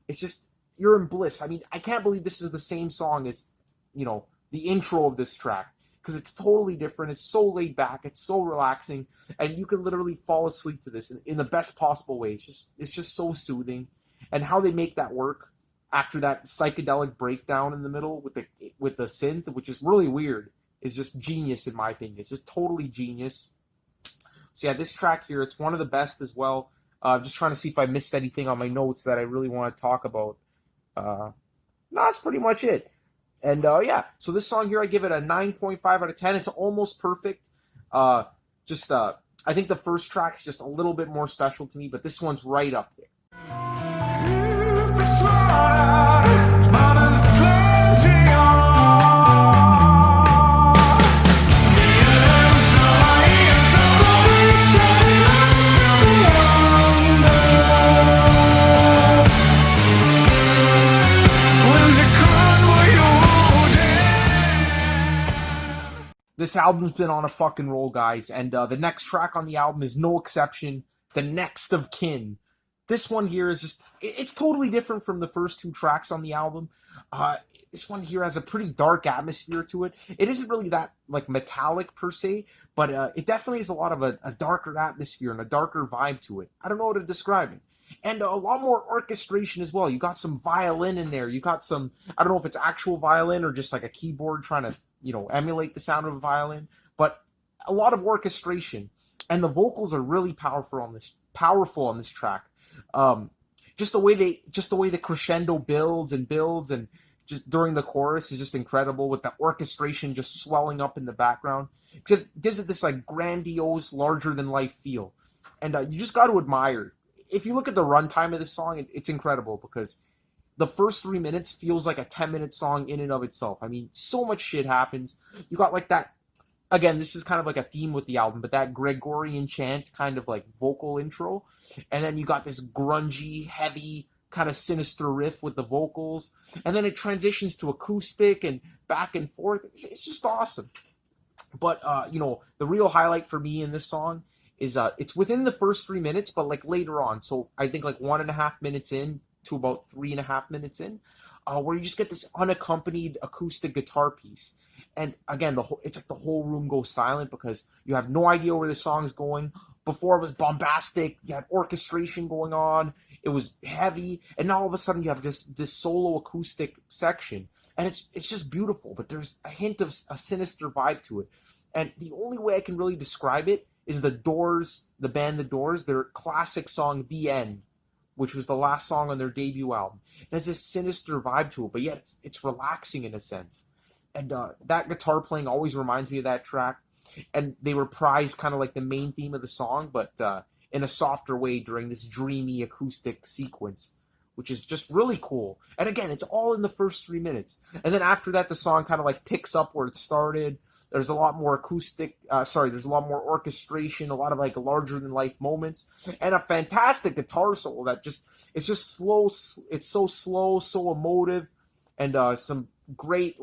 Speaker 1: it's just, you're in bliss. I mean, I can't believe this is the same song as, you know, the intro of this track, because it's totally different. It's so laid back, it's so relaxing, and you can literally fall asleep to this in the best possible way. It's just so soothing. And how they make that work after that psychedelic breakdown in the middle with the synth, which is really weird, is just genius in my opinion. It's just totally genius. So yeah, this track here, it's one of the best as well. Just trying to see if I missed anything on my notes that I really want to talk about. No, that's pretty much it. And yeah, so this song here, I give it a 9.5 out of 10. It's almost perfect. I think the first track's just a little bit more special to me, but this one's right up there. This album's been on a fucking roll, guys, and the next track on the album is no exception. The Next of Kin. This one here is just, it's totally different from the first 2 tracks on the album. This one here has a pretty dark atmosphere to it. It isn't really that, like, metallic per se, but it definitely has a lot of a darker atmosphere and a darker vibe to it. I don't know how to describe it. And a lot more orchestration as well. You got some violin in there. You got some, I don't know if it's actual violin or just like a keyboard trying to, you know, emulate the sound of a violin, but a lot of orchestration. And the vocals are really powerful on this track. Just the way the crescendo builds and just during the chorus is just incredible, with the orchestration just swelling up in the background. It gives it this, like, grandiose, larger than life feel. And you just got to admire. If you look at the runtime of this song, it's incredible, because the first 3 minutes feels like a 10-minute song in and of itself. I mean, so much shit happens. You got, like, that, again, this is kind of like a theme with the album, but that Gregorian chant kind of, like, vocal intro. And then you got this grungy, heavy, kind of sinister riff with the vocals. And then it transitions to acoustic and back and forth. It's just awesome. But, you know, the real highlight for me in this song is it's within the first 3 minutes, but like later on. So I think like 1.5 minutes in to about 3.5 minutes in, where you just get this unaccompanied acoustic guitar piece. And again, it's like the whole room goes silent because you have no idea where the song's going. Before it was bombastic, you had orchestration going on, it was heavy, and now all of a sudden you have this solo acoustic section, and it's just beautiful. But there's a hint of a sinister vibe to it, and the only way I can really describe it is the Doors, the band The Doors, their classic song "The End," which was the last song on their debut album. It has this sinister vibe to it, but yet it's relaxing in a sense. And that guitar playing always reminds me of that track. And they reprise kind of like the main theme of the song, but in a softer way during this dreamy acoustic sequence, which is just really cool. And again, it's all in the first 3 minutes. And then after that, the song kind of like picks up where it started. There's a lot more there's a lot more orchestration, a lot of like larger than life moments, and a fantastic guitar solo that it's just slow. It's so slow, so emotive, and some great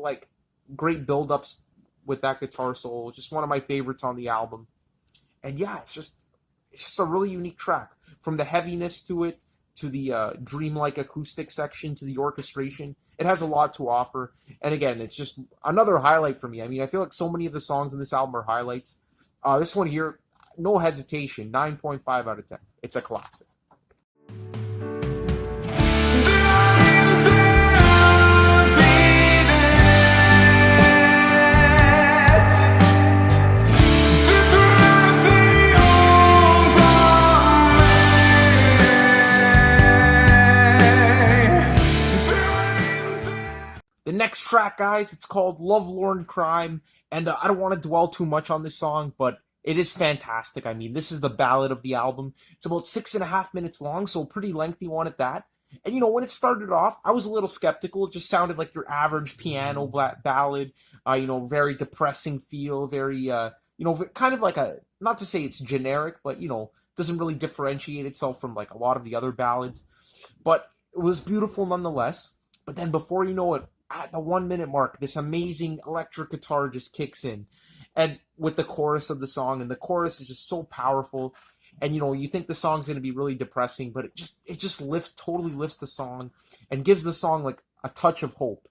Speaker 1: build-ups with that guitar solo. Just one of my favorites on the album. And yeah, it's just a really unique track. From the heaviness to it, to the dreamlike acoustic section, to the orchestration. It has a lot to offer. And again, it's just another highlight for me. I mean, I feel like so many of the songs in this album are highlights. This one here, no hesitation, 9.5 out of 10. It's a classic. The next track, guys, it's called Lovelorn Crime, and I don't want to dwell too much on this song, but it is fantastic. I mean, this is the ballad of the album. It's about 6.5 minutes long, so a pretty lengthy one at that. And, you know, when it started off, I was a little skeptical. It just sounded like your average piano ballad, very depressing feel, very, kind of like not to say it's generic, but, doesn't really differentiate itself from, like, a lot of the other ballads. But it was beautiful nonetheless. But then before you know it, at the 1 minute mark, this amazing electric guitar just kicks in, and with the chorus of the song, and the chorus is just so powerful, and you think the song's going to be really depressing, but it just totally lifts the song, and gives the song like a touch of hope,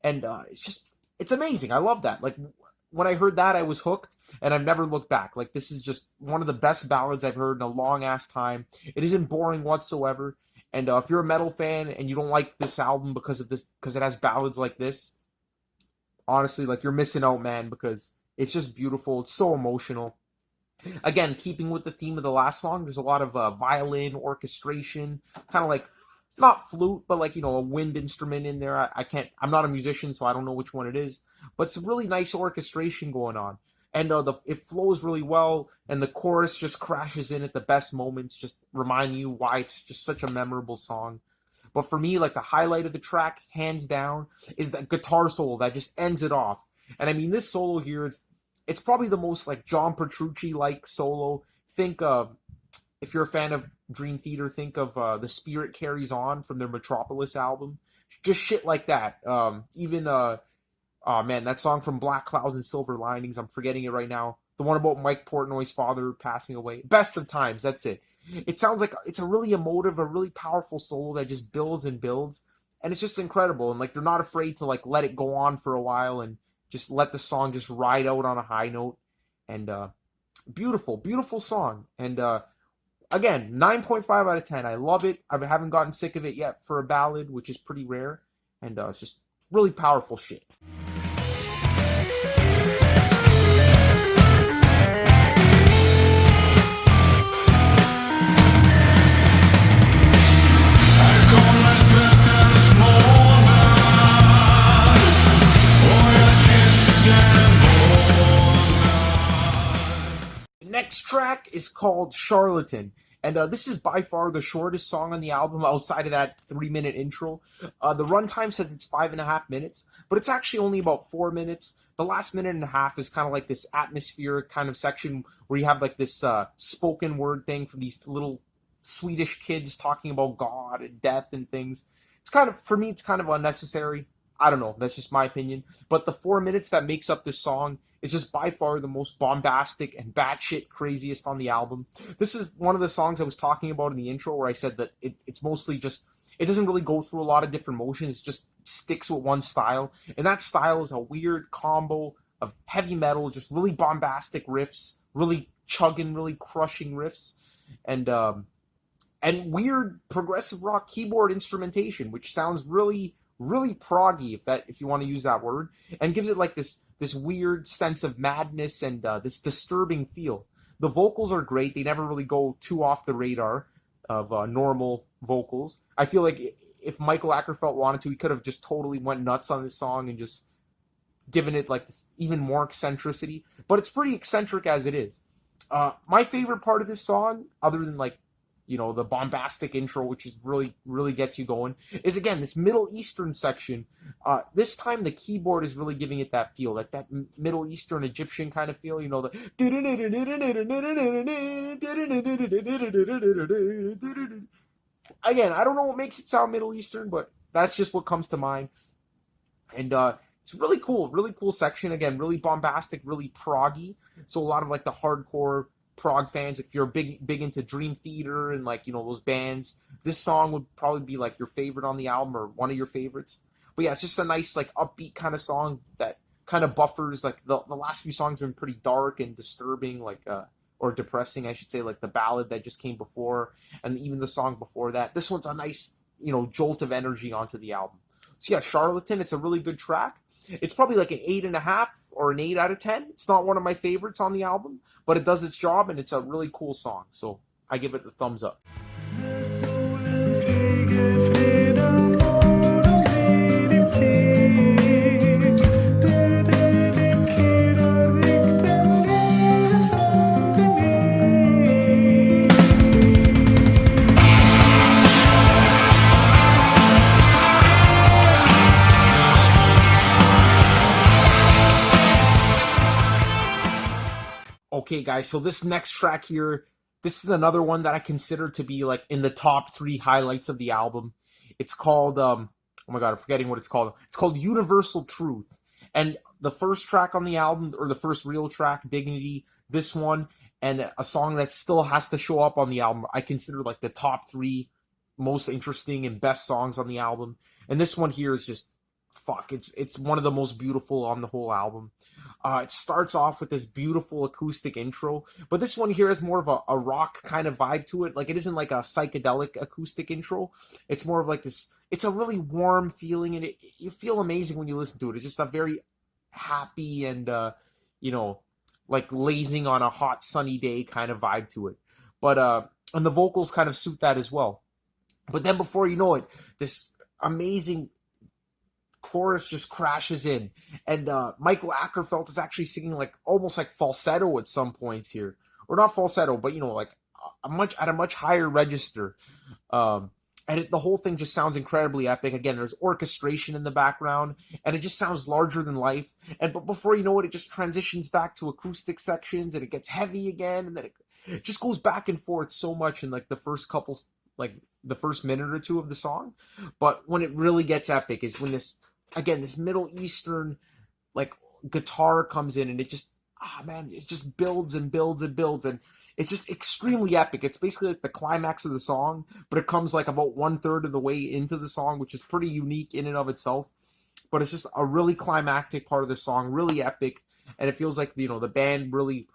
Speaker 1: and it's amazing. I love that. Like when I heard that, I was hooked, and I've never looked back. Like this is just one of the best ballads I've heard in a long ass time. It isn't boring whatsoever. And if you're a metal fan and you don't like this album because it has ballads like this, honestly, like you're missing out, man, because it's just beautiful. It's so emotional. Again, keeping with the theme of the last song, there's a lot of violin orchestration, kind of like, not flute, but like, a wind instrument in there. I'm not a musician, so I don't know which one it is, but some really nice orchestration going on. And it flows really well, and the chorus just crashes in at the best moments, just remind you why it's just such a memorable song. But for me, like the highlight of the track, hands down, is that guitar solo that just ends it off. And I mean, this solo here, it's probably the most like John Petrucci-like solo. Think if you're a fan of Dream Theater, think of The Spirit Carries On from their Metropolis album. Just shit like that. Oh man, that song from Black Clouds and Silver Linings, I'm forgetting it right now. The one about Mike Portnoy's father passing away. Best of Times, that's it. It sounds like it's a really emotive, a really powerful solo that just builds and builds. And it's just incredible. And like they're not afraid to like let it go on for a while and just let the song just ride out on a high note. And beautiful, beautiful song. And again, 9.5 out of 10. I love it. I haven't gotten sick of it yet for a ballad, which is pretty rare. And it's just really powerful shit. Next track is called Charlatan, and this is by far the shortest song on the album outside of that 3-minute intro. The runtime says it's 5.5 minutes, but it's actually only about 4 minutes. The last minute and a half is kind of like this atmospheric kind of section where you have like this spoken word thing from these little Swedish kids talking about God and death and things. For me, it's kind of unnecessary. I don't know, that's just my opinion. But the 4 minutes that makes up this song is just by far the most bombastic and batshit craziest on the album. This is one of the songs I was talking about in the intro where I said that it's mostly just, it doesn't really go through a lot of different motions, it just sticks with one style. And that style is a weird combo of heavy metal, just really bombastic riffs, really chugging, really crushing riffs, and weird progressive rock keyboard instrumentation, which sounds really, really proggy, if you want to use that word, and gives it like this weird sense of madness and this disturbing feel. The vocals are great. They never really go too off the radar of normal vocals. I feel like if Michael Ackerfeld wanted to, he could have just totally went nuts on this song and just given it like this even more eccentricity. But it's pretty eccentric as it is. My favorite part of this song, other than like, you know, the bombastic intro, which is really gets you going, is again this Middle Eastern section. This time the keyboard is really giving it that feel, that Middle Eastern Egyptian kind of feel. You know, the again, I don't know what makes it sound Middle Eastern, but that's just what comes to mind. And it's really cool section. Again, really bombastic, really proggy. So a lot of like the hardcore prog fans, if you're big into Dream Theater and like, you know, those bands, this song would probably be like your favorite on the album or one of your favorites. But yeah, it's just a nice like upbeat kind of song that kind of buffers like the last few songs have been pretty dark and disturbing, like or depressing, I should say, like the ballad that just came before and even the song before that. This one's a nice, you know, jolt of energy onto the album. So yeah, Charlatan, it's a really good track. It's probably like an 8.5 or an 8 out of 10. It's not one of my favorites on the album, but it does its job and it's a really cool song. So I give it a thumbs up. Okay, guys, so this next track here, this is another one that I consider to be like in the top 3 highlights of the album. It's called, oh my god, I'm forgetting what it's called. It's called Universal Truth. And the first track on the album, or the first real track, Dignity, this one, and a song that still has to show up on the album, I consider like the top 3 most interesting and best songs on the album. And this one here is just, fuck, it's one of the most beautiful on the whole album. It starts off with this beautiful acoustic intro, but this one here has more of a rock kind of vibe to it. Like, it isn't like a psychedelic acoustic intro. It's more of like this, it's a really warm feeling, and you feel amazing when you listen to it. It's just a very happy and, you know, like lazing on a hot sunny day kind of vibe to it. But, and the vocals kind of suit that as well. But then before you know it, this amazing chorus just crashes in, and Michael Ackerfeld is actually singing like almost like falsetto at some points here, or not falsetto, but you know, like at a much higher register, and the whole thing just sounds incredibly epic. Again, there's orchestration in the background, and it just sounds larger than life. But before you know it, it just transitions back to acoustic sections, and it gets heavy again, and then it just goes back and forth so much in like the first couple, like the first minute or two of the song. But when it really gets epic is when this Middle Eastern like guitar comes in, and it just, man, it just builds and builds and builds, and it's just extremely epic. It's basically like the climax of the song, but it comes like about 1/3 of the way into the song, which is pretty unique in and of itself. But it's just a really climactic part of the song, really epic, and it feels like, you know, the band really,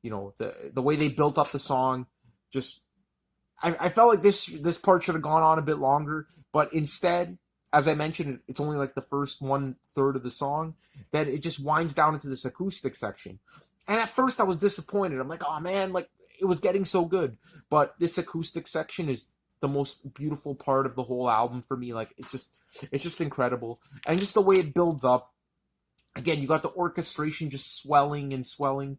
Speaker 1: you know, the way they built up the song, just I felt like this part should have gone on a bit longer, but instead, as I mentioned, it's only like the first 1/3 of the song, then it just winds down into this acoustic section. And at first I was disappointed. I'm like, oh man, like it was getting so good. But this acoustic section is the most beautiful part of the whole album for me. Like it's just incredible. And just the way it builds up. Again, you got the orchestration just swelling and swelling.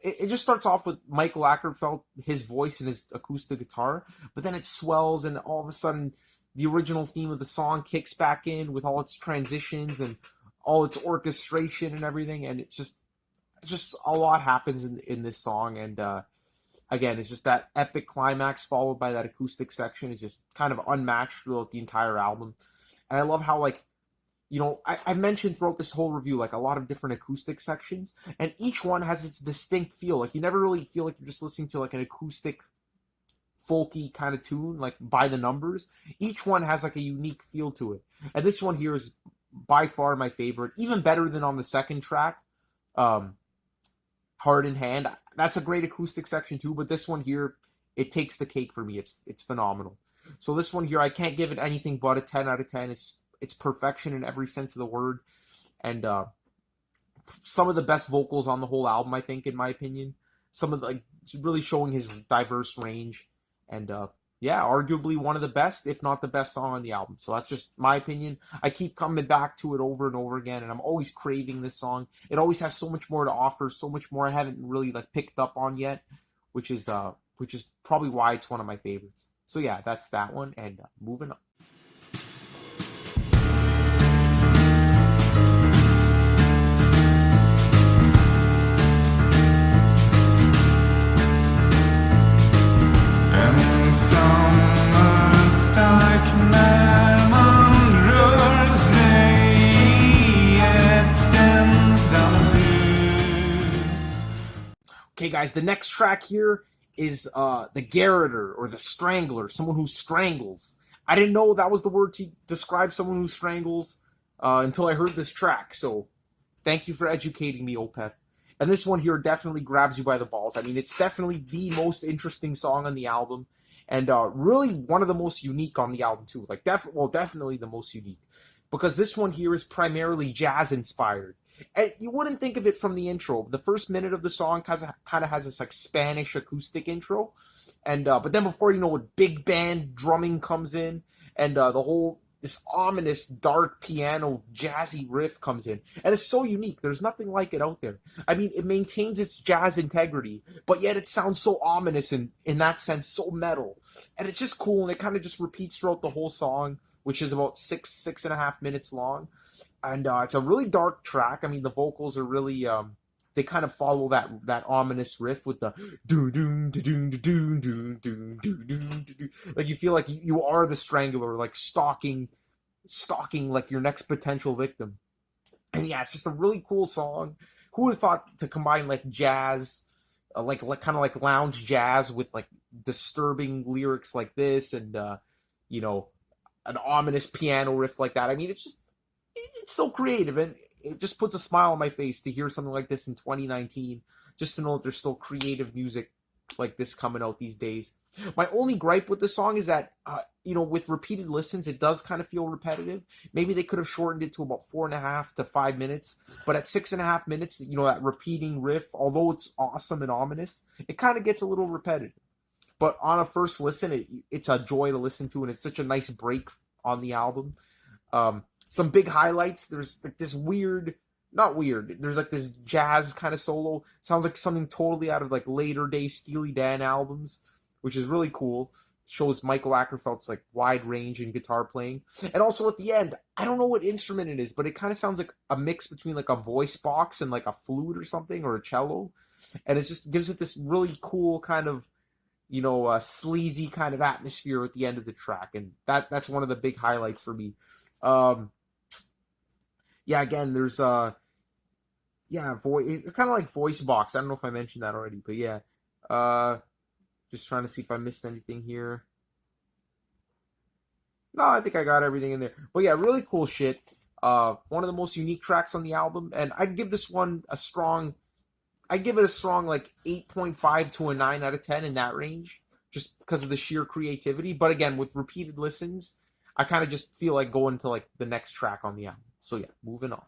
Speaker 1: It just starts off with Michael Ackerfeld, his voice and his acoustic guitar, but then it swells, and all of a sudden the original theme of the song kicks back in with all its transitions and all its orchestration and everything, and it's just a lot happens in this song. And again, it's just that epic climax followed by that acoustic section is just kind of unmatched throughout the entire album. And I love how, like, I mentioned throughout this whole review, like, a lot of different acoustic sections, and each one has its distinct feel. Like, you never really feel like you're just listening to, like, an acoustic, folky kind of tune, like, by the numbers. Each one has, like, a unique feel to it. And this one here is by far my favorite, even better than on the second track, Heart in Hand. That's a great acoustic section, too, but this one here, it takes the cake for me. It's phenomenal. So this one here, I can't give it anything but a 10 out of 10. It's perfection in every sense of the word, and some of the best vocals on the whole album, I think, in my opinion. Some of the, like, really showing his diverse range, and yeah, arguably one of the best, if not the best song on the album. So that's just my opinion. I keep coming back to it over and over again, and I'm always craving this song. It always has so much more to offer, so much more I haven't really, like, picked up on yet, which is probably why it's one of my favorites. So yeah, that's that one, and moving on. Okay, guys, the next track here is the Garroter, or the Strangler, someone who strangles. I didn't know that was the word to describe someone who strangles until I heard this track, so thank you for educating me, Opeth. And this one here definitely grabs you by the balls. I mean, it's definitely the most interesting song on the album, and really one of the most unique on the album, too. Like, definitely the most unique, because this one here is primarily jazz-inspired. And you wouldn't think of it from the intro. The first minute of the song kind of has this, like, Spanish acoustic intro, and but then before you know it, big band drumming comes in, and this ominous dark piano jazzy riff comes in, and it's so unique. There's nothing like it out there. I mean, it maintains its jazz integrity, but yet it sounds so ominous and, in that sense, so metal, and it's just cool. And it kind of just repeats throughout the whole song, which is about 6.5 minutes long. And it's a really dark track. I mean, the vocals are really, they kind of follow that ominous riff with the do-doom, do-doom, do-doom, do-doom, do-doom, do-doom. Like, you feel like you are the strangler, like, stalking, like, your next potential victim. And yeah, it's just a really cool song. Who would have thought to combine, like, jazz, like kind of like lounge jazz with, like, disturbing lyrics like this, and, you know, an ominous piano riff like that. I mean, it's so creative, and it just puts a smile on my face to hear something like this in 2019, just to know that there's still creative music like this coming out these days. My only gripe with the song is that, with repeated listens, it does kind of feel repetitive. Maybe they could have shortened it to about 4.5 to 5 minutes, but at 6.5 minutes, that repeating riff, although it's awesome and ominous, it kind of gets a little repetitive. But on a first listen, it's a joy to listen to, and it's such a nice break on the album. Some big highlights. There's like this there's like this jazz kind of solo. Sounds like something totally out of like later day Steely Dan albums, which is really cool. Shows Michael Ackerfeld's like wide range in guitar playing. And also at the end, I don't know what instrument it is, but it kind of sounds like a mix between like a voice box and like a flute or something, or a cello. And it just gives it this really cool kind of, sleazy kind of atmosphere at the end of the track. And that's one of the big highlights for me. Yeah, again, there's it's kind of like voice box. I don't know if I mentioned that already, but yeah. Just trying to see if I missed anything here. No, I think I got everything in there. But yeah, really cool shit. One of the most unique tracks on the album, and I'd give this one a strong like 8.5 to a 9 out of 10 in that range, just because of the sheer creativity. But again, with repeated listens, I kind of just feel like going to like the next track on the album. So yeah, moving on.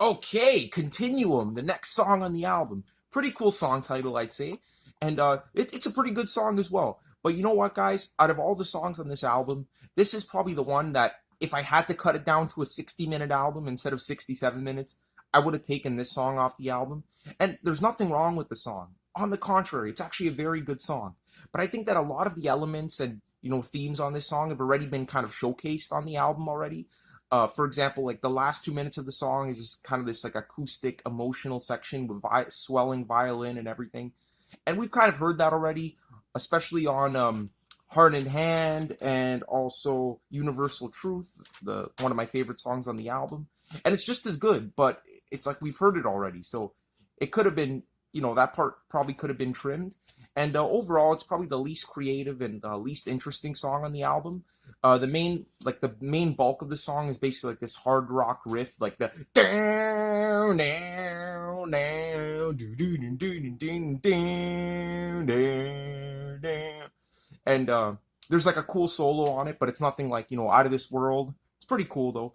Speaker 1: Okay, Continuum, the next song on the album. Pretty cool song title, I'd say. And it's a pretty good song as well. But you know what, guys? Out of all the songs on this album, this is probably the one that, if I had to cut it down to a 60-minute album instead of 67 minutes, I would have taken this song off the album. And there's nothing wrong with the song. On the contrary, it's actually a very good song. But I think that a lot of the elements and, themes on this song have already been kind of showcased on the album already. For example, like the last 2 minutes of the song is just kind of this like acoustic, emotional section with swelling violin and everything. And we've kind of heard that already, especially on Heart in Hand and also Universal Truth, one of my favorite songs on the album. And it's just as good, but it's like we've heard it already. So it could have been, that part probably could have been trimmed. And overall, it's probably the least creative and least interesting song on the album. The main bulk of the song is basically like this hard rock riff, like the down, down, down, do do do do do down, down, down. And there's like a cool solo on it, but it's nothing like, out of this world. It's pretty cool though.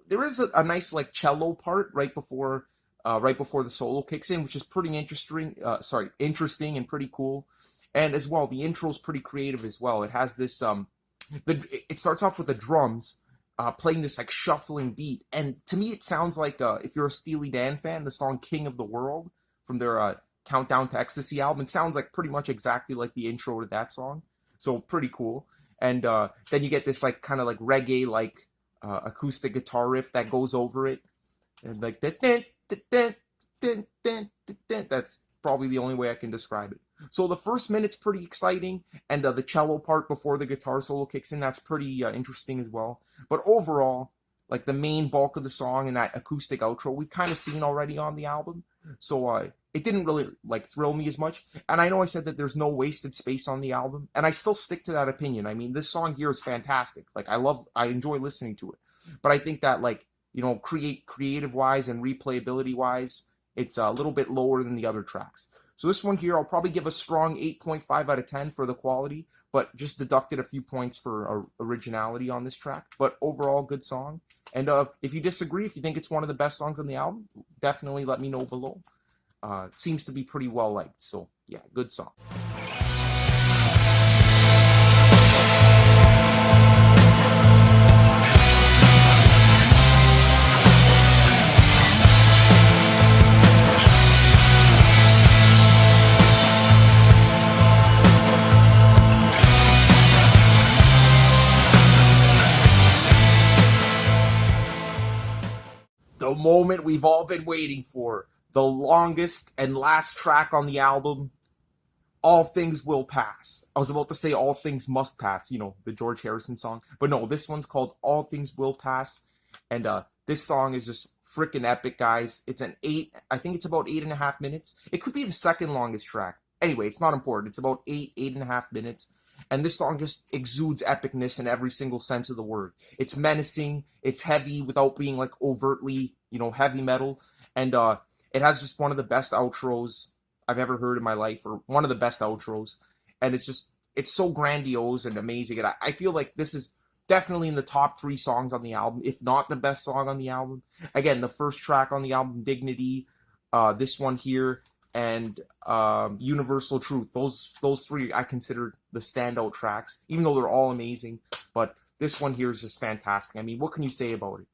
Speaker 1: There is a nice like cello part right before the solo kicks in, which is pretty interesting and pretty cool. And as well, the intro's pretty creative as well. It has this it starts off with the drums playing this like shuffling beat, and to me it sounds like if you're a Steely Dan fan, the song "King of the World" from their Countdown to Ecstasy album. It sounds like pretty much exactly like the intro to that song, so pretty cool. And then you get this like kind of like reggae like acoustic guitar riff that goes over it, and like that's probably the only way I can describe it. So the first minute's pretty exciting, and the cello part before the guitar solo kicks in, that's pretty interesting as well. But overall, like the main bulk of the song and that acoustic outro, we've kind of seen already on the album. So it didn't really like thrill me as much. And I know I said that there's no wasted space on the album, and I still stick to that opinion. I mean, this song here is fantastic. Like I enjoy listening to it. But I think that like, creative wise and replayability wise, it's a little bit lower than the other tracks. So this one here, I'll probably give a strong 8.5 out of 10 for the quality, but just deducted a few points for originality on this track. But overall, good song. And if you disagree, if you think it's one of the best songs on the album, definitely let me know below. It seems to be pretty well liked. So yeah, good song. The moment we've all been waiting for, the longest and last track on the album, All Things Will Pass. I was about to say All Things Must Pass, the George Harrison song. But no, this one's called All Things Will Pass. And this song is just freaking epic, guys. It's I think it's about 8.5 minutes. It could be the second longest track. Anyway, it's not important. It's about 8.5 minutes. And this song just exudes epicness in every single sense of the word. It's menacing, it's heavy without being like overtly, heavy metal. And it has just one of the best outros I've ever heard in my life, or one of the best outros. And it's so grandiose and amazing. And I feel like this is definitely in the top 3 songs on the album, if not the best song on the album. Again, the first track on the album, Dignity, this one here, and Universal Truth. Those 3 I consider the standout tracks, even though they're all amazing. But this one here is just fantastic. I mean, what can you say about it?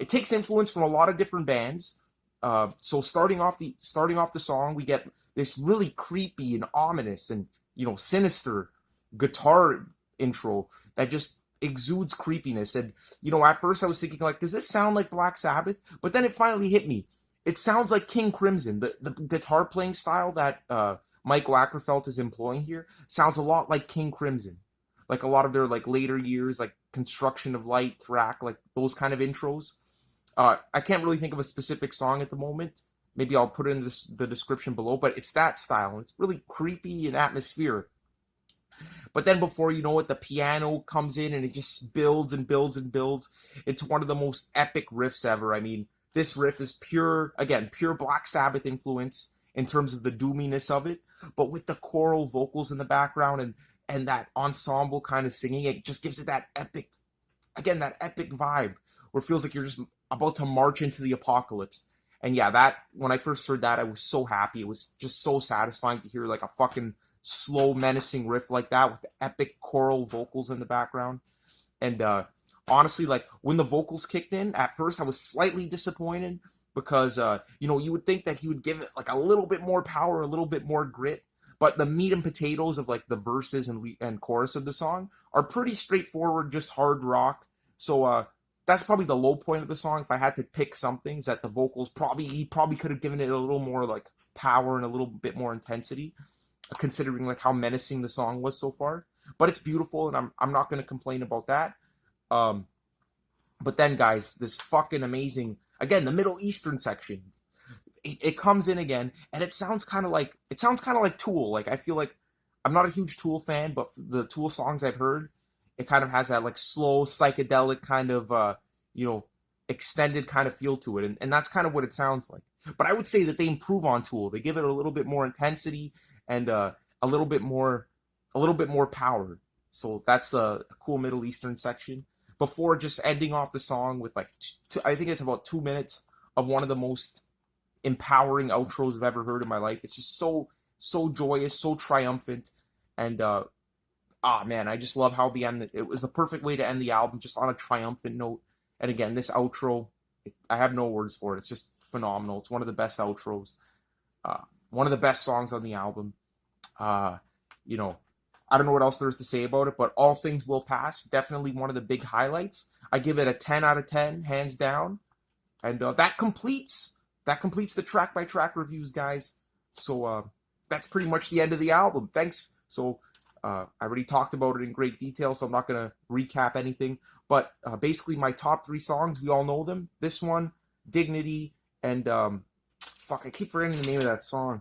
Speaker 1: It takes influence from a lot of different bands. So starting off the song, we get this really creepy and ominous and sinister guitar intro that just exudes creepiness. And at first I was thinking like, does this sound like Black Sabbath? But then it finally hit me. It sounds like King Crimson. The guitar playing style that Mike Wackerfeld is employing here sounds a lot like King Crimson. Like a lot of their like later years, like Construction of Light, Thrack, like those kind of intros. I can't really think of a specific song at the moment. Maybe I'll put it in the description below, but it's that style. It's really creepy and atmospheric. But then before you know it, the piano comes in and it just builds and builds and builds into one of the most epic riffs ever. I mean, this riff is pure Black Sabbath influence in terms of the doominess of it, but with the choral vocals in the background and that ensemble kind of singing, it just gives it that epic vibe where it feels like you're just about to march into the apocalypse. And yeah, when I first heard that, I was so happy. It was just so satisfying to hear like a fucking slow, menacing riff like that with the epic choral vocals in the background. And honestly, like when the vocals kicked in, at first I was slightly disappointed, because you know, you would think that he would give it like a little bit more power, a little bit more grit, but the meat and potatoes of like the verses and chorus of the song are pretty straightforward, just hard rock. So that's probably the low point of the song. If I had to pick something, is that the vocals he probably could have given it a little more like power and a little bit more intensity, considering like how menacing the song was so far. But it's beautiful, and I'm not gonna complain about that. Um, but then, guys, this fucking amazing, again, the Middle Eastern section. It comes in again, and it sounds kind of like Tool. Like, I feel like I'm not a huge Tool fan, but the Tool songs I've heard, it kind of has that like slow psychedelic kind of you know, extended kind of feel to it, and that's kind of what it sounds like. But I would say that they improve on Tool. They give it a little bit more intensity and a little bit more power. So that's a cool Middle Eastern section. Before just ending off the song with like I think it's about 2 minutes of one of the most empowering outros I've ever heard in my life. It's just so joyous, so triumphant, and man, I just love how the end. It was the perfect way to end the album, just on a triumphant note. And again, this outro, I have no words for it. It's just phenomenal. It's one of the best outros, one of the best songs on the album. You know, I don't know what else there is to say about it, but All Things Will Pass, definitely one of the big highlights. I give it a 10 out of 10, hands down. And that completes the track by track reviews, guys. So that's pretty much the end of the album. Thanks. So I already talked about it in great detail, so I'm not going to recap anything. But basically, my top 3 songs, we all know them. This one, Dignity, and fuck, I keep forgetting the name of that song.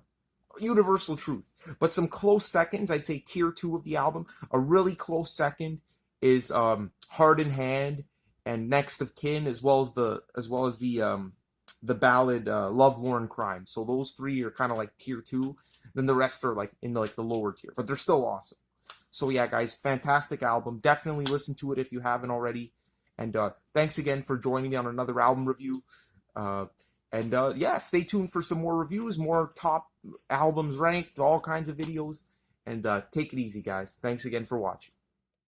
Speaker 1: Universal Truth. But some close seconds, I'd say tier 2 of the album. A really close second is Heart in Hand and Next of Kin, as well as the ballad Lovelorn Crime. So those 3 are kind of like tier 2. Then the rest are like in like the lower tier, but they're still awesome. So yeah, guys, fantastic album. Definitely listen to it if you haven't already. And thanks again for joining me on another album review. Yeah, stay tuned for some more reviews, more top albums ranked, all kinds of videos. And take it easy, guys. Thanks again for watching.